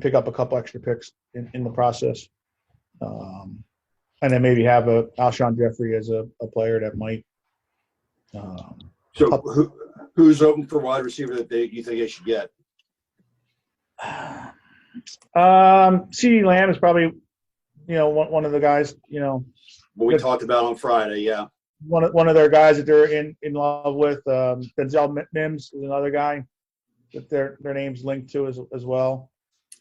pick up a couple extra picks in the process. And then maybe have Alshon Jeffrey as a player that might. So who's open for wide receiver that you think they should get? CeeDee Lamb is probably, one of the guys, What we talked about on Friday, yeah. one of their guys that they're in love with. Denzel Mims is another guy that their name's linked to as well.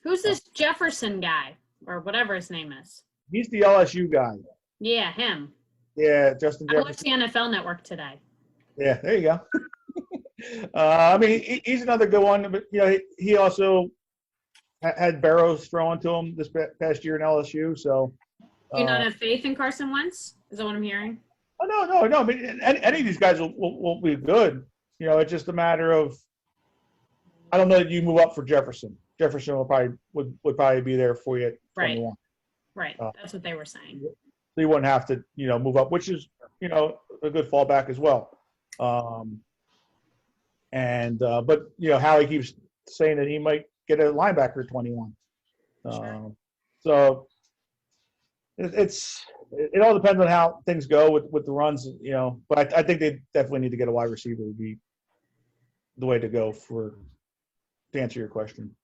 Who's this Jefferson guy or whatever his name is? He's the LSU guy. Yeah, him. Yeah, Justin I watched Jefferson. the NFL Network today. Yeah, there you go. I mean, he's another good one, but he also had Barrows thrown to him this past year in LSU. So, Do you not have faith in Carson Wentz? Is that what I'm hearing? no. I mean, any of these guys will be good. It's just a matter of, I don't know that you move up for Jefferson. Jefferson would probably be there for you at Right. 21. Right. That's what they were saying. So you wouldn't have to, move up, which is, a good fallback as well. But Howie keeps saying that he might get a linebacker at 21. Sure. So it all depends on how things go with the runs, but I think they definitely need to get a wide receiver would be the way to go to answer your question.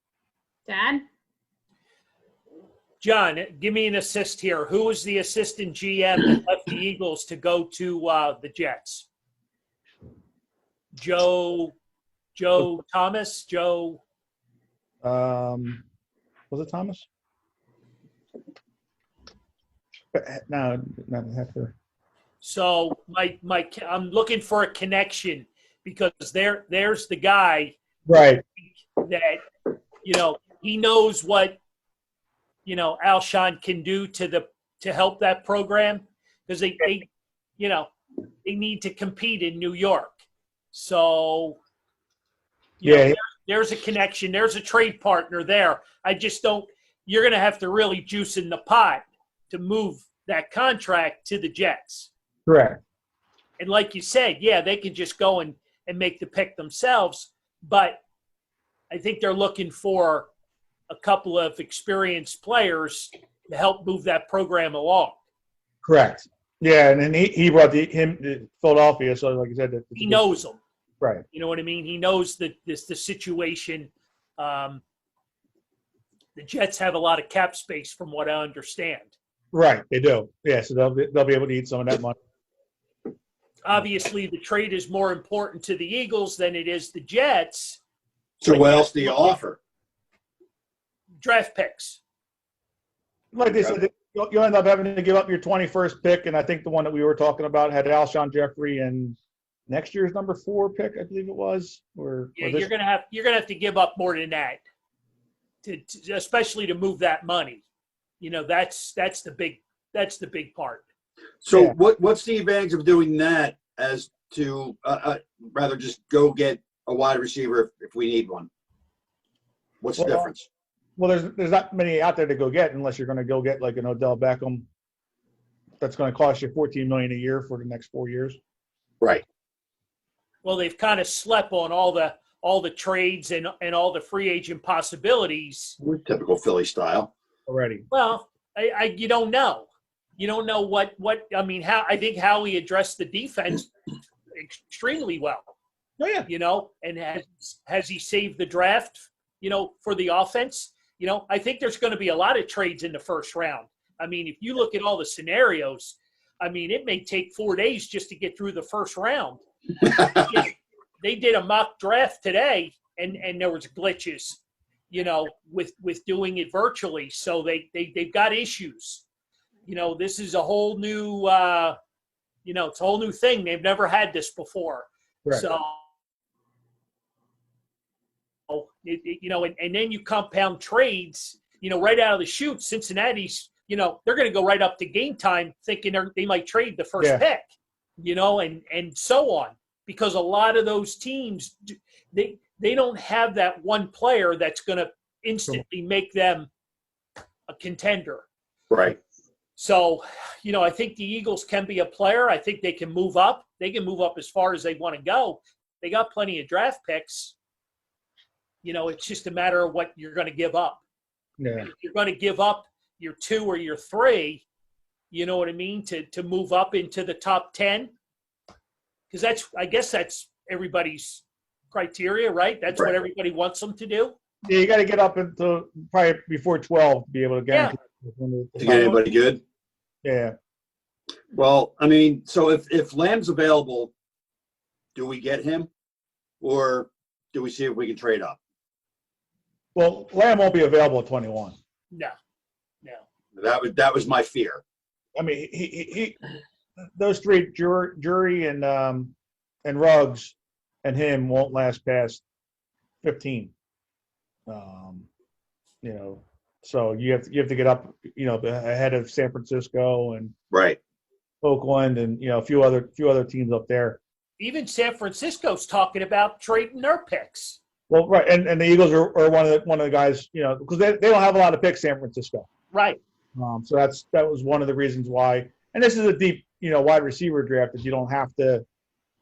Dad? John, give me an assist here. Who was the assistant GM that left the Eagles to go to the Jets? Joe Thomas? Joe? Was it Thomas? No, not Hector. So I'm looking for a connection because there's the guy Right. that he knows what Alshon can do to help that program because they need to compete in New York. So there's a connection. There's a trade partner there. I just don't. You're going to have to really juice in the pot to move that contract to the Jets. Correct. And like you said, yeah, they can just go and make the pick themselves. But I think they're looking for a couple of experienced players to help move that program along. Correct. Yeah, and then he brought him to Philadelphia, so like you said, He knows them. right. You know what I mean? He knows the situation. The Jets have a lot of cap space, from what I understand. Right, they do. Yeah, so they'll be able to eat some of that money. Obviously, the trade is more important to the Eagles than it is the Jets. So what else do you offer? Draft picks. Like they said, you'll end up having to give up your 21st pick, and I think the one that we were talking about had Alshon Jeffrey and next year's number 4 pick, I believe it was. Yeah, you're gonna have to give up more than that, to especially to move that money. You know, that's the big part. So Yeah. what's the advantage of doing that as to rather just go get a wide receiver if we need one? What's the Well, difference? Well, there's not many out there to go get unless you're going to go get like an Odell Beckham. That's going to cost you $14 million a year for the next 4 years. Right. Well, they've kind of slept on all the trades and all the free agent possibilities. Typical Philly style. Already. Well, you don't know. You don't know what I mean. I think Howie addressed the defense extremely well. Oh yeah. You know, and has he saved the draft? You know, for the offense. You know, I think there's going to be a lot of trades in the first round. I mean, if you look at all the scenarios, I mean, it may take 4 days just to get through the first round. They did a mock draft today, and there was glitches, you know, with doing it virtually. So they've got issues. You know, this is a whole new, you know, it's a whole new thing. They've never had this before. Right. So, you know, and then you compound trades, you know, right out of the chute. Cincinnati's, you know, they're going to go right up to game time thinking they might trade the first pick, you know, and so on. Because a lot of those teams, they don't have that one player that's going to instantly make them a contender. Right. So, you know, I think the Eagles can be a player. I think they can move up. They can move up as far as they want to go. They got plenty of draft picks. You know, it's just a matter of what you're going to give up. Yeah. If you're going to give up your 2 or your 3, you know what I mean, to move up into the top 10. Because I guess that's everybody's criteria, right? That's what everybody wants them to do. Yeah, you got to get up into probably before 12 to be able to guarantee. To get anybody good? Yeah. Well, I mean, so if Lamb's available, do we get him? Or do we see if we can trade up? Well, Lamb won't be available at 21. No. That was my fear. I mean, he those three, Jury and Ruggs and him won't last past 15. You know, so you have to get up, you know, ahead of San Francisco and Right. Oakland and, you know, a few other teams up there. Even San Francisco's talking about trading their picks. Well, right, and the Eagles are one of the guys, you know, because they don't have a lot of picks, San Francisco. Right. So that was one of the reasons why. And this is a deep, you know, wide receiver draft that you don't have to,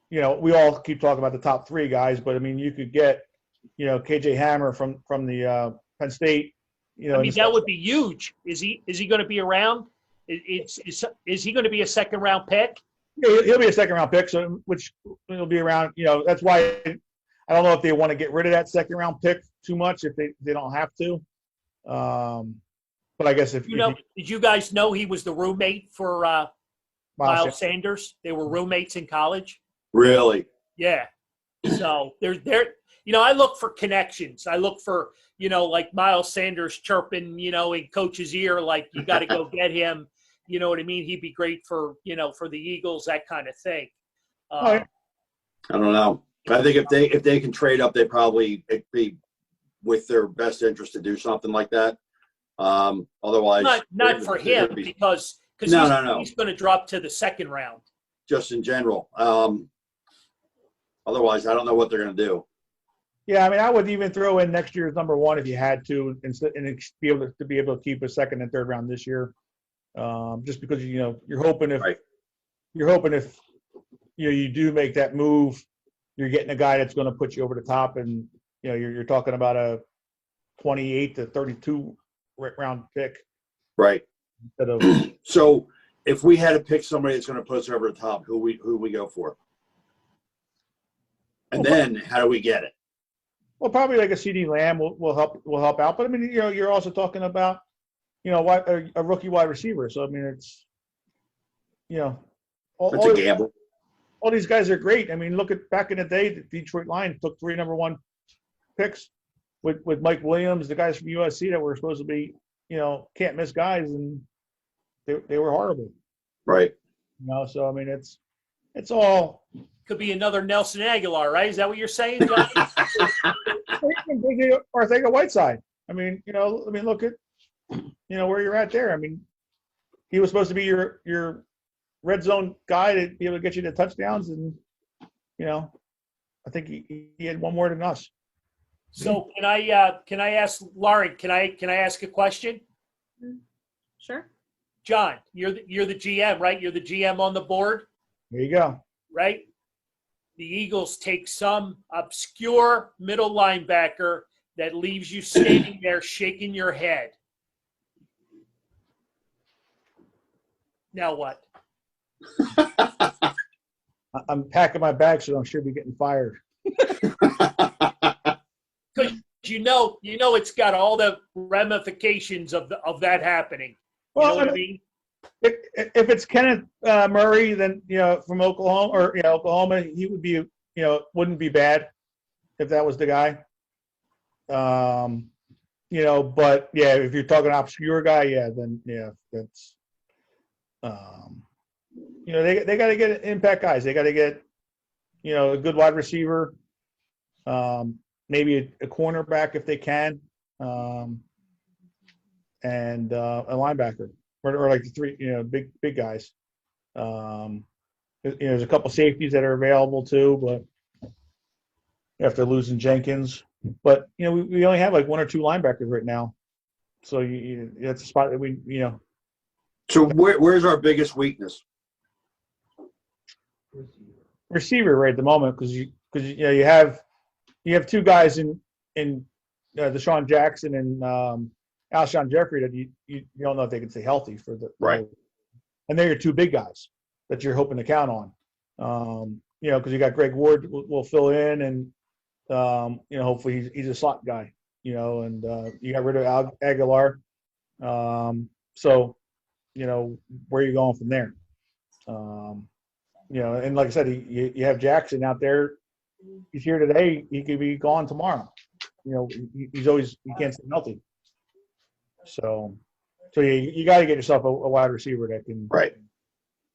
you know, we all keep talking about the top 3 guys, but I mean, you could get, you know, KJ Hammer from the Penn State. You know, I mean, that would be huge. Is he going to be around? Is he going to be a second round pick? Yeah, he'll be a second round pick, so which will be around. You know, that's why I don't know if they want to get rid of that second round pick too much if they don't have to. But I guess if did you guys know he was the roommate for Miles Sanders? They were roommates in college. Really? Yeah. So they're you know, I look for connections. I look for, you know, like Miles Sanders chirping, you know, in coach's ear, like you got to go get him. You know what I mean? He'd be great for, you know, for the Eagles, that kind of thing. I don't know. I think if they can trade up, it'd be with their best interest to do something like that. Otherwise, not for him because he's going to drop to the second round. Just in general. Otherwise, I don't know what they're going to do. Yeah, I mean, I would even throw in next year's number 1 if you had to, and be able to keep a second and third round this year. Just because you're hoping if you know you do make that move, you're getting a guy that's going to put you over the top, and you know you're talking about a 28 to 32 round pick. Right. Instead of So if we had to pick somebody that's going to put us over the top, who we go for? And then how do we get it? Well, probably like a CD Lamb will help out. But I mean, you're also talking about, a rookie wide receiver. So I mean, it's, all, It's a gamble. all these guys are great. I mean, look at back in the day, the Detroit Lions took 3 number 1 picks with Mike Williams, the guys from USC that were supposed to be, can't miss guys, and they were horrible. Right. So I mean, it's all. Could be another Nelson Aguilar, right? Is that what you're saying, Johnny? Ortega Whiteside. I mean, look at, where you're at there. I mean, he was supposed to be your red zone guy to be able to get you the touchdowns, and I think he had one more than us. So can I ask Laurie? Can I ask a question? Sure. John, you're the GM, right? You're the GM on the board, There you go. right? The Eagles take some obscure middle linebacker that leaves you standing there shaking your head. Now what? I'm packing my bags, so I should be getting fired. Because you know it's got all the ramifications of that happening. You know what I mean? If it's Kenneth Murray, then from Oklahoma or Oklahoma, he would be wouldn't be bad if that was the guy. But yeah, if you're talking obscure guy, then that's they got to get impact guys. They got to get a good wide receiver, maybe a cornerback if they can, and a linebacker. Or like the 3, big guys. There's a couple safeties that are available too, but after losing Jenkins, but we only have like 1 or 2 linebackers right now, so that's a spot that we. So where's our biggest weakness? Receiver right at the moment because you have 2 guys in Deshaun Jackson and Alshon Jeffrey that you don't know if they can stay healthy for the Right. And they're your 2 big guys that you're hoping to count on. Because you got Greg Ward will fill in, and hopefully he's a slot guy. And you got rid of Aguilar. So where are you going from there? And like I said, you have Jackson out there. He's here today. He could be gone tomorrow. He can't stay healthy. So you got to get yourself a wide receiver that can Right.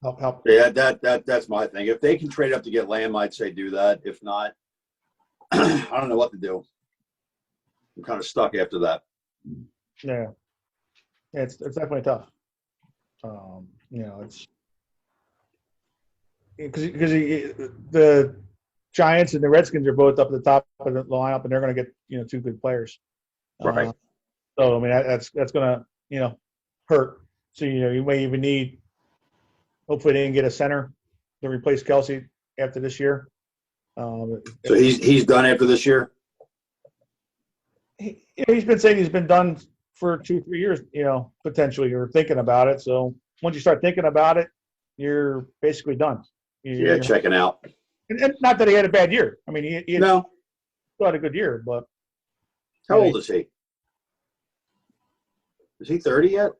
help. Yeah, that's my thing. If they can trade up to get Lamb, I'd say do that. If not, I don't know what to do. I'm kind of stuck after that. Yeah, it's definitely tough. It's because the Giants and the Redskins are both up at the top of the lineup, and they're going to get 2 good players. Right. So I mean that's going to hurt. So you may even need. Hopefully they can get a center to replace Kelsey after this year. So he's done after this year. He's been saying he's been done for 2-3 years. Potentially you're thinking about it. So once you start thinking about it, you're basically done. Yeah, checking out. And not that he had a bad year. I mean, he No. still had a good year, but How old is he? Is he 30 yet?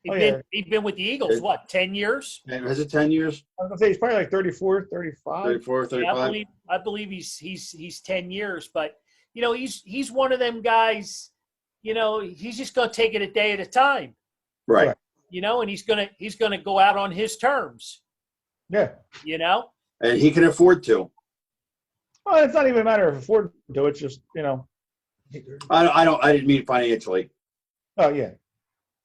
He'd been with the Eagles, what, 10 years? Has it 10 years? I was going to say he's probably like 34, 35. 34, Yeah, 35? I believe he's 10 years, but he's one of them guys, he's just going to take it a day at a time, Right. and he's going to go out on his terms, Yeah. And he can afford to. Well, it's not even a matter of affording to. It's just, I didn't mean financially. Oh, yeah.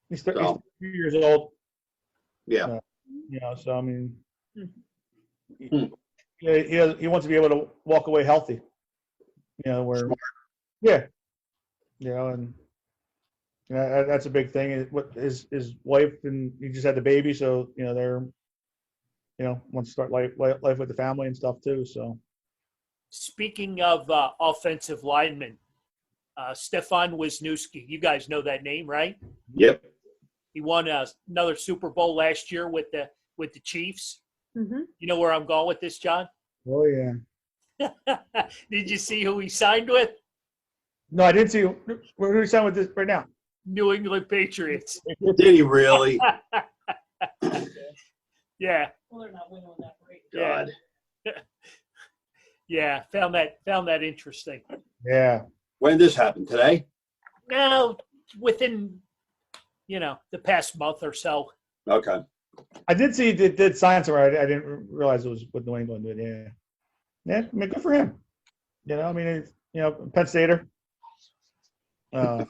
He's 32 years old. Yeah. So, I mean, he wants to be able to walk away healthy. Where, Smart. yeah. And that's a big thing. What his wife, and he just had the baby, so they're wants to start life with the family and stuff too. So Speaking of offensive linemen, Stefan Wisniewski, you guys know that name, right? Yep. He won another Super Bowl last year with the Chiefs. Mhm. You know where I'm going with this, John? Oh, yeah. Did you see who he signed with? No, I didn't see. Where are we signing with this right now? New England Patriots. Did he really? Yeah. Well, they're not winning that great. Yeah. God. Yeah, found that interesting. Yeah. When did this happen? Today? Now, within the past month or so. Okay. I did see it did sign somewhere. I didn't realize it was with New England. But yeah. Yeah, I mean, good for him. I mean, it's, Penn Stater. And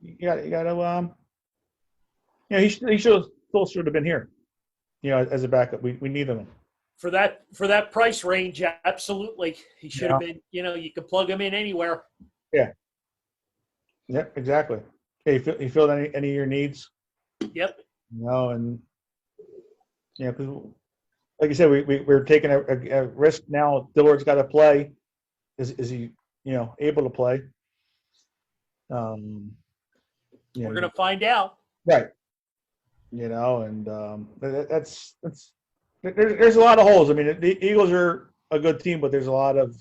you got to he still should have been here. As a backup, we needed him. For that price range, absolutely. He should have been, you could plug him in anywhere. Yeah, exactly. Hey, you filled any of your needs? Yep. And because like you said, we're taking a risk now. Dillard's got to play. Is he able to play? We're gonna find out. Right. And that's there's a lot of holes. I mean, the Eagles are a good team, but there's a lot of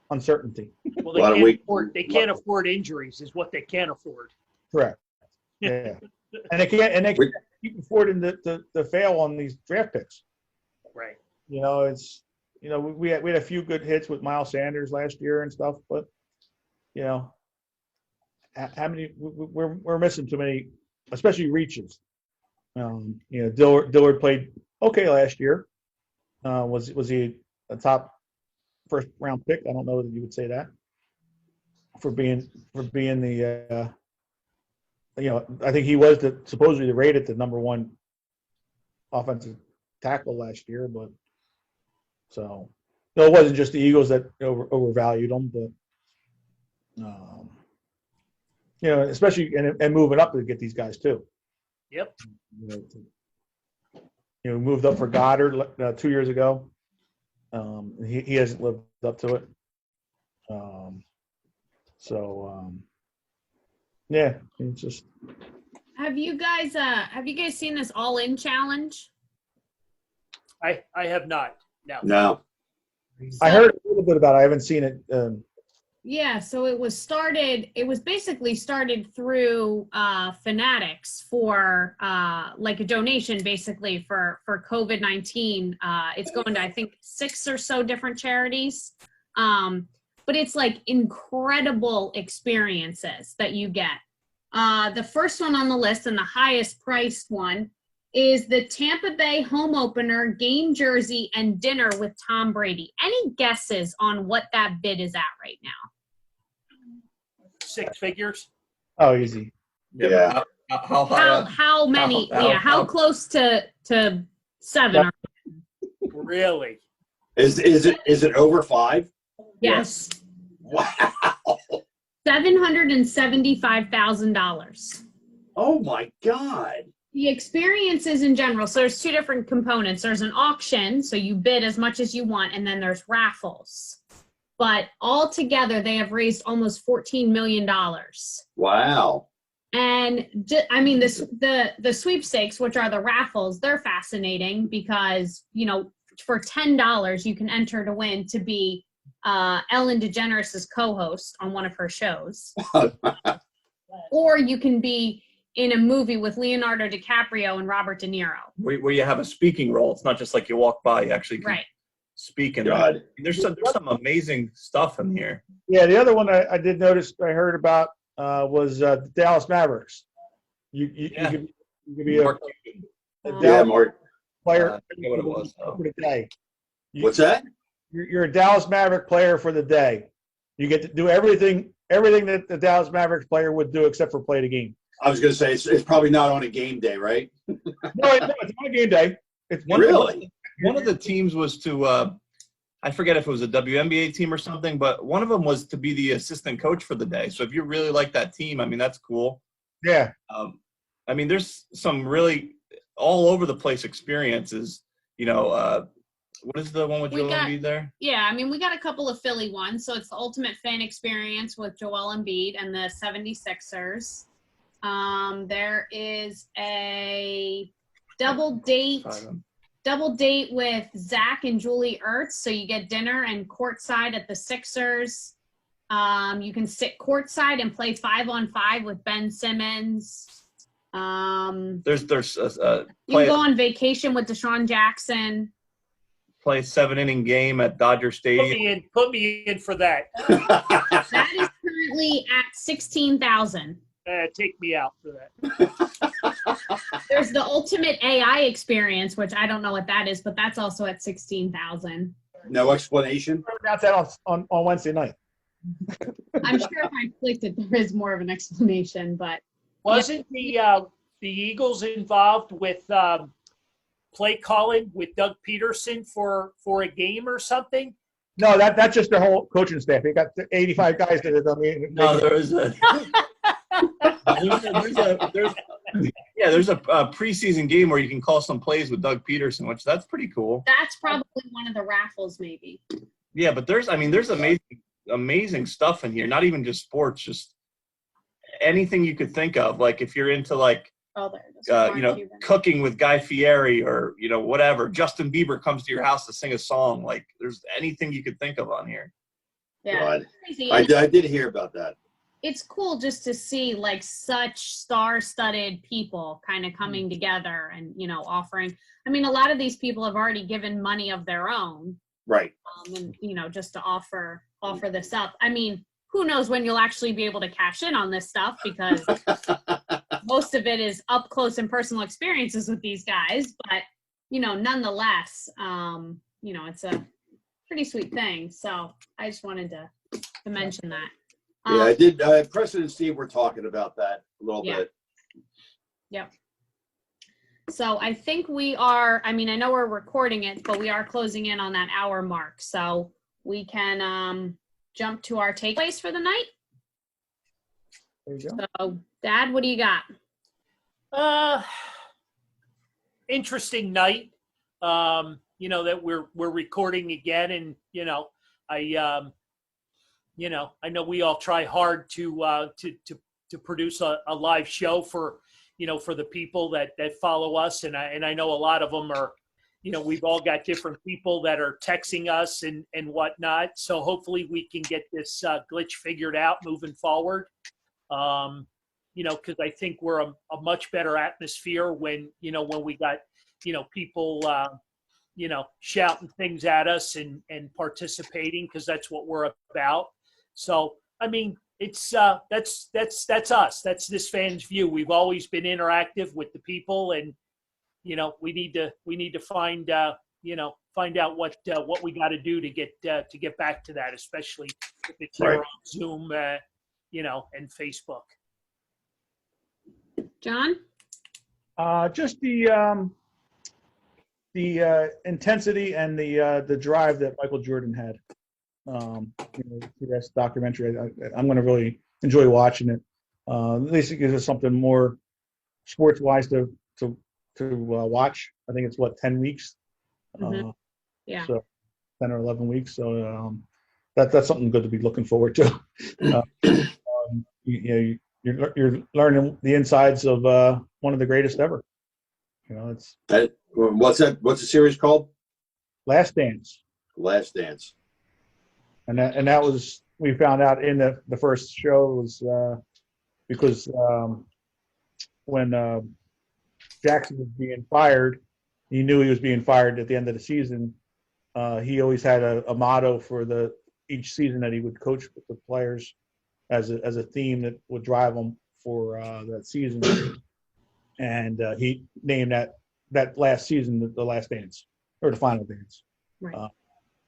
uncertainty. Well, they can't afford injuries, is what they can't afford. Correct. Yeah. And they can't keep affording to fail on these draft picks. Right. It's we had a few good hits with Miles Sanders last year and stuff, but how many we're missing too many, especially reaches. Dillard played okay last year. Was he a top first round pick? I don't know that you would say that for being the I think he was supposedly rated the number one offensive tackle last year, but so it wasn't just the Eagles that overvalued him, but especially and moving up to get these guys too. Yep. Moved up for Goddard 2 years ago. He hasn't lived up to it. Yeah, it's just. Have you guys seen this All In challenge? I have not. No. No. I heard a little bit about it. I haven't seen it. Yeah, so it was basically started through Fanatics for like a donation basically for COVID-19. It's going to, I think, 6 or so different charities. But it's like incredible experiences that you get. The first one on the list and the highest priced one is the Tampa Bay home opener, game jersey, and dinner with Tom Brady. Any guesses on what that bid is at right now? 6 figures. Oh, easy. Yeah. How high? How many? How close to 7? Are Really? Is it over 5? Yes. Wow. $775,000. Oh my God. The experiences in general. So there's 2 different components. There's an auction, so you bid as much as you want, and then there's raffles. But all together, they have raised almost $14 million. Wow. And the sweepstakes, which are the raffles, they're fascinating because for $10 you can enter to win to be Ellen DeGeneres' co-host on one of her shows, or you can be in a movie with Leonardo DiCaprio and Robert De Niro. Where you have a speaking role. It's not just like you walk by. You actually can speak. And God. there's some amazing stuff in here. Yeah, the other one I did notice I heard about was the Dallas Mavericks. You could be Mark a Yeah, Dallas Mark. player I forget what it was, though. for the day. What's that? You're a Dallas Maverick player for the day. You get to do everything that the Dallas Mavericks player would do except for play the game. I was going to say it's probably not on a game day, right? No, it's on game day. It's Really? One of the teams was to, I forget if it was a WNBA team or something, but one of them was to be the assistant coach for the day. So if you really like that team, I mean, that's cool. Yeah. I mean, there's some really all over the place experiences. What is the one with Joel Embiid there? Yeah, we got a couple of Philly ones. So it's the Ultimate Fan Experience with Joel Embiid and the 76ers. There is a double date with Zach and Julie Ertz. So you get dinner and courtside at the Sixers. You can sit courtside and play 5-on-5 with Ben Simmons. There's You can go on vacation with Deshaun Jackson. play 7-inning game at Dodger Stadium. Put me in for that. That is currently at 16,000. Take me out for that. There's the ultimate AI experience, which I don't know what that is, but that's also at 16,000. No explanation? That's that on Wednesday night. I'm sure if I clicked it, there is more of an explanation, but Wasn't the Eagles involved with play calling with Doug Peterson for a game or something? No, that's just their whole coaching staff. They got 85 guys that are. I mean, No, there's a there's a preseason game where you can call some plays with Doug Peterson, which that's pretty cool. that's probably one of the raffles, maybe. Yeah, but there's amazing stuff in here. Not even just sports, just anything you could think of. Like if you're into like Oh, there it is. cooking with Guy Fieri or whatever. Justin Bieber comes to your house to sing a song. Like there's anything you could think of on here. Yeah, God. it's crazy. I did hear about that. It's cool just to see like such star-studded people kind of coming together and offering. I mean, a lot of these people have already given money of their own, Right. and just to offer this up. I mean, who knows when you'll actually be able to cash in on this stuff, because most of it is up close and personal experiences with these guys. But nonetheless, it's a pretty sweet thing. So I just wanted to mention that. Yeah, I did. Preston and Steve were talking about that a little bit. Yep. So I think we are, I know we're recording it, but we are closing in on that hour mark. So we can jump to our takeaways for the night. there you go. So, Dad, what do you got? Interesting night. That we're recording again, and I know we all try hard to produce a live show for the people that follow us, and I know a lot of them are, we've all got different people that are texting us and whatnot. So hopefully we can get this glitch figured out moving forward. Because I think we're a much better atmosphere when we got people shouting things at us and participating, because that's what we're about. So, it's that's us. That's this fan's view. We've always been interactive with the people, and we need to find out what we got to do to get back to that, especially if it's here on Zoom, and Facebook. John? Just the intensity and the drive that Michael Jordan had. That's documentary. I'm going to really enjoy watching it. At least it gives us something more sports-wise to watch. I think it's 10 weeks. Mm-hmm. Yeah. So 10 or 11 weeks. So that's something good to be looking forward to. You're learning the insides of one of the greatest ever. It's What's that? What's the series called? Last Dance. Last Dance. And that was, we found out in the first show was because when Jackson was being fired, he knew he was being fired at the end of the season. He always had a motto for each season that he would coach with the players as a theme that would drive them for that season. And he named that last season the Last Dance, or the Final Dance. Right.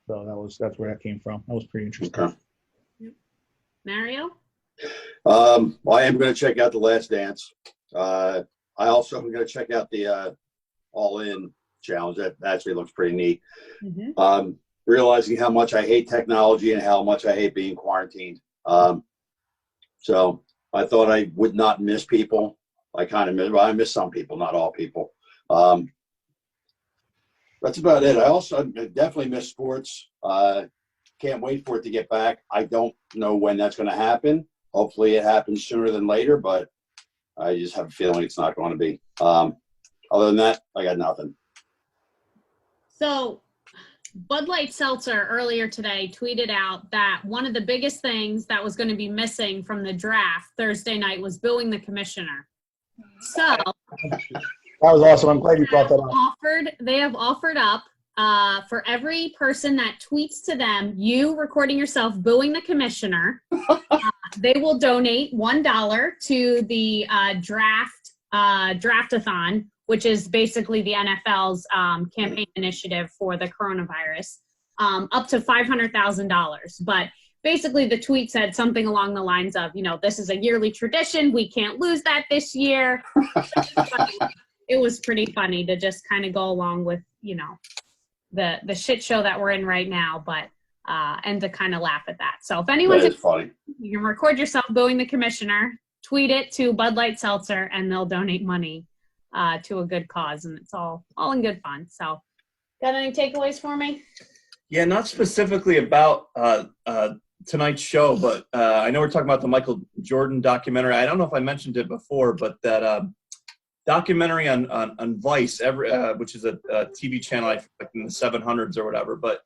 So that's where that came from. That was pretty interesting. Okay. Mario? Well, I am going to check out the Last Dance. I also am going to check out the All In challenge. That actually looks pretty neat. Mm-hmm. Realizing how much I hate technology and how much I hate being quarantined. So I thought I would not miss people. I miss some people, not all people. That's about it. I also definitely miss sports. Can't wait for it to get back. I don't know when that's going to happen. Hopefully it happens sooner than later, but I just have a feeling it's not going to be. Other than that, I got nothing. So Bud Light Seltzer earlier today tweeted out that one of the biggest things that was going to be missing from the draft Thursday night was booing the commissioner. So That was awesome. I'm glad you brought that up. they have offered up for every person that tweets to them, you recording yourself booing the commissioner, they will donate $1 to the draftathon, which is basically the NFL's campaign initiative for the coronavirus, up to $500,000. But basically the tweet said something along the lines of, this is a yearly tradition. We can't lose that this year. It was pretty funny to just kind of go along with, the shit show that we're in right now, but and to kind of laugh at that. So if anyone's That is funny. you can record yourself booing the commissioner, tweet it to Bud Light Seltzer, and they'll donate money to a good cause, and it's all in good fun. So, got any takeaways for me? Yeah, not specifically about tonight's show, but I know we're talking about the Michael Jordan documentary. I don't know if I mentioned it before, but that documentary on Vice, which is a TV channel like in the 700s or whatever, but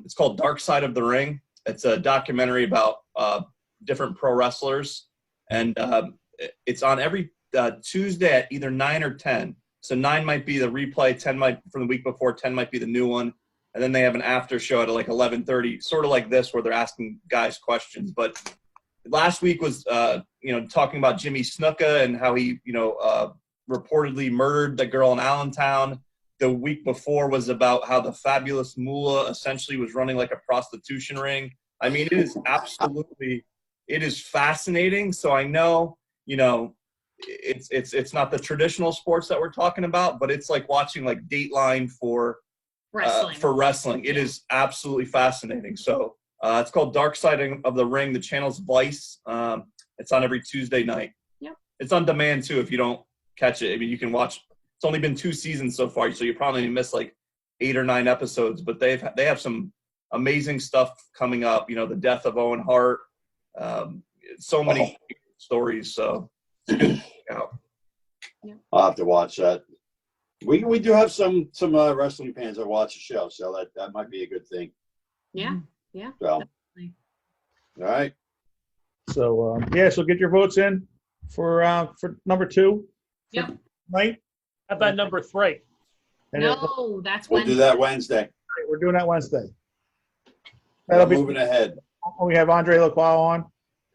it's called Dark Side of the Ring. It's a documentary about different pro wrestlers, and it's on every Tuesday at either 9 or 10. So 9 might be the replay, 10 might from the week before, 10 might be the new one, and then they have an after show at like 11:30, sort of like this, where they're asking guys questions. But last week was talking about Jimmy Snuka and how he reportedly murdered the girl in Allentown. The week before was about how the Fabulous Moolah essentially was running like a prostitution ring. I mean, it is fascinating. So I know, it's not the traditional sports that we're talking about, but it's like watching like Dateline for wrestling. It is absolutely fascinating. So it's called Dark Side of the Ring. The channel's Vice. It's on every Tuesday night. Yep. It's on demand too if you don't catch it. I mean, you can watch. It's only been 2 seasons so far, so you probably missed like 8 or 9 episodes. But they have some amazing stuff coming up. The death of Owen Hart. So many stories. So it's good to check out. I'll have to watch that. We do have some wrestling fans that watch the show, so that might be a good thing. Yeah. So, Definitely. all right. So so get your votes in for number 2. Yep. Tonight. How about number 3? And No, that's We'll Wednesday. do that Wednesday. we're doing that Wednesday. We're That'll be moving ahead. we have Andre Lacroix on.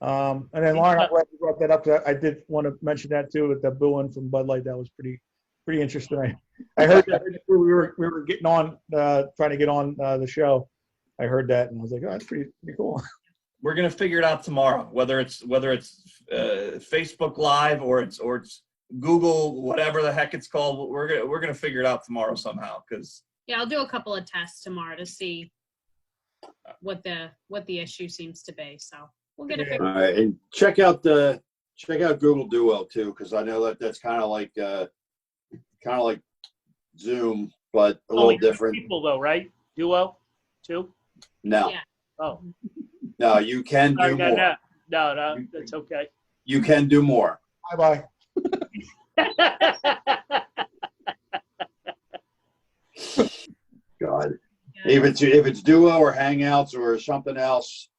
And then Lauren, I'm glad you brought that up. I did want to mention that too with the booing from Bud Light. That was pretty interesting. I heard that before we were getting on, trying to get on the show. I heard that and I was like, oh, that's pretty cool. We're gonna figure it out tomorrow, whether it's Facebook Live or it's Google, whatever the heck it's called. We're gonna figure it out tomorrow somehow. Because I'll do a couple of tests tomorrow to see what the issue seems to be. So we'll get it figured All right, and check out Google Duo too, because I know that's kind of like Zoom, but a little Only 2 different. people though, right? Duo, 2. No, Yeah. Oh, no, you can do more. No, that's okay. You can do more. Bye. God, Yeah. if it's Duo or Hangouts or something else,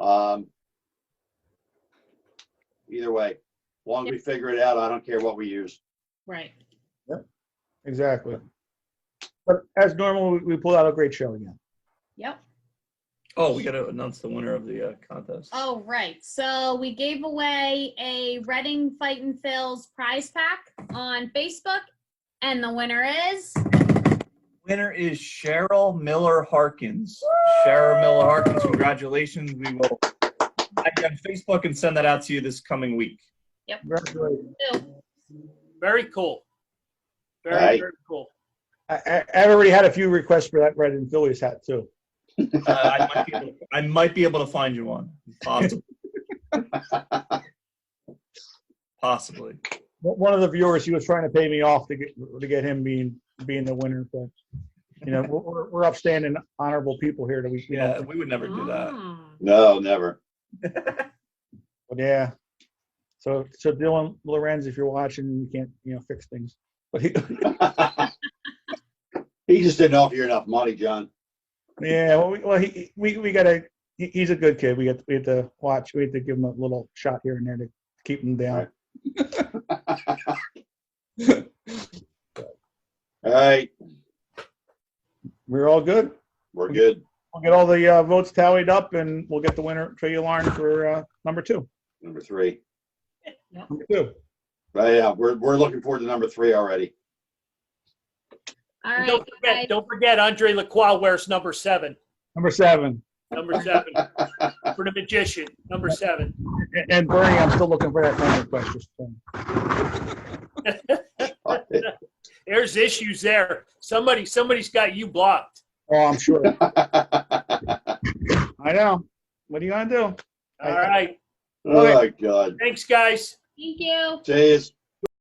either way, as long as we figure it out, I don't care what we use. Right. Exactly. But as normal, we pulled out a great show again. Yep. we gotta announce the winner of the contest. Oh, right. So we gave away a Reading Fightin' Phil's prize pack on Facebook, and the winner is Winner is Cheryl Miller Harkins. Cheryl Miller Harkins, congratulations. We will add you on Facebook and send that out to you this coming week. Congratulations. Phil. Very cool. Very, Right. very cool. I've already had a few requests for that Red and Phillies hat too. I might be able to find you one. Possibly. One of the viewers, he was trying to pay me off to get him being the winner. But we're upstanding, honorable people here. That we We would never do that. Ah. No, never. But yeah. So Dylan Lorenz, if you're watching, you can't, fix things. But he, He just didn't offer you enough money, John. yeah, we gotta. He's a good kid. We have to watch. We have to give him a little shot here and there to keep him down. All right, We're all good. we're good. We'll get all the votes tallied up, and we'll get the winner, Trey Yarn, for number 2. Number 3. Number 2. Yeah, we're looking forward to number 3 already. All And right, guys. don't forget, Andre Lacroix wears number 7. Number 7. Number 7 for the magician. Number 7. And Bernie, I'm still looking for that friend request. There's issues there. Somebody's got you blocked. Oh, I'm sure. I know. What are you gonna do? All right. Oh my God. Thanks, guys. Thank you. Cheers.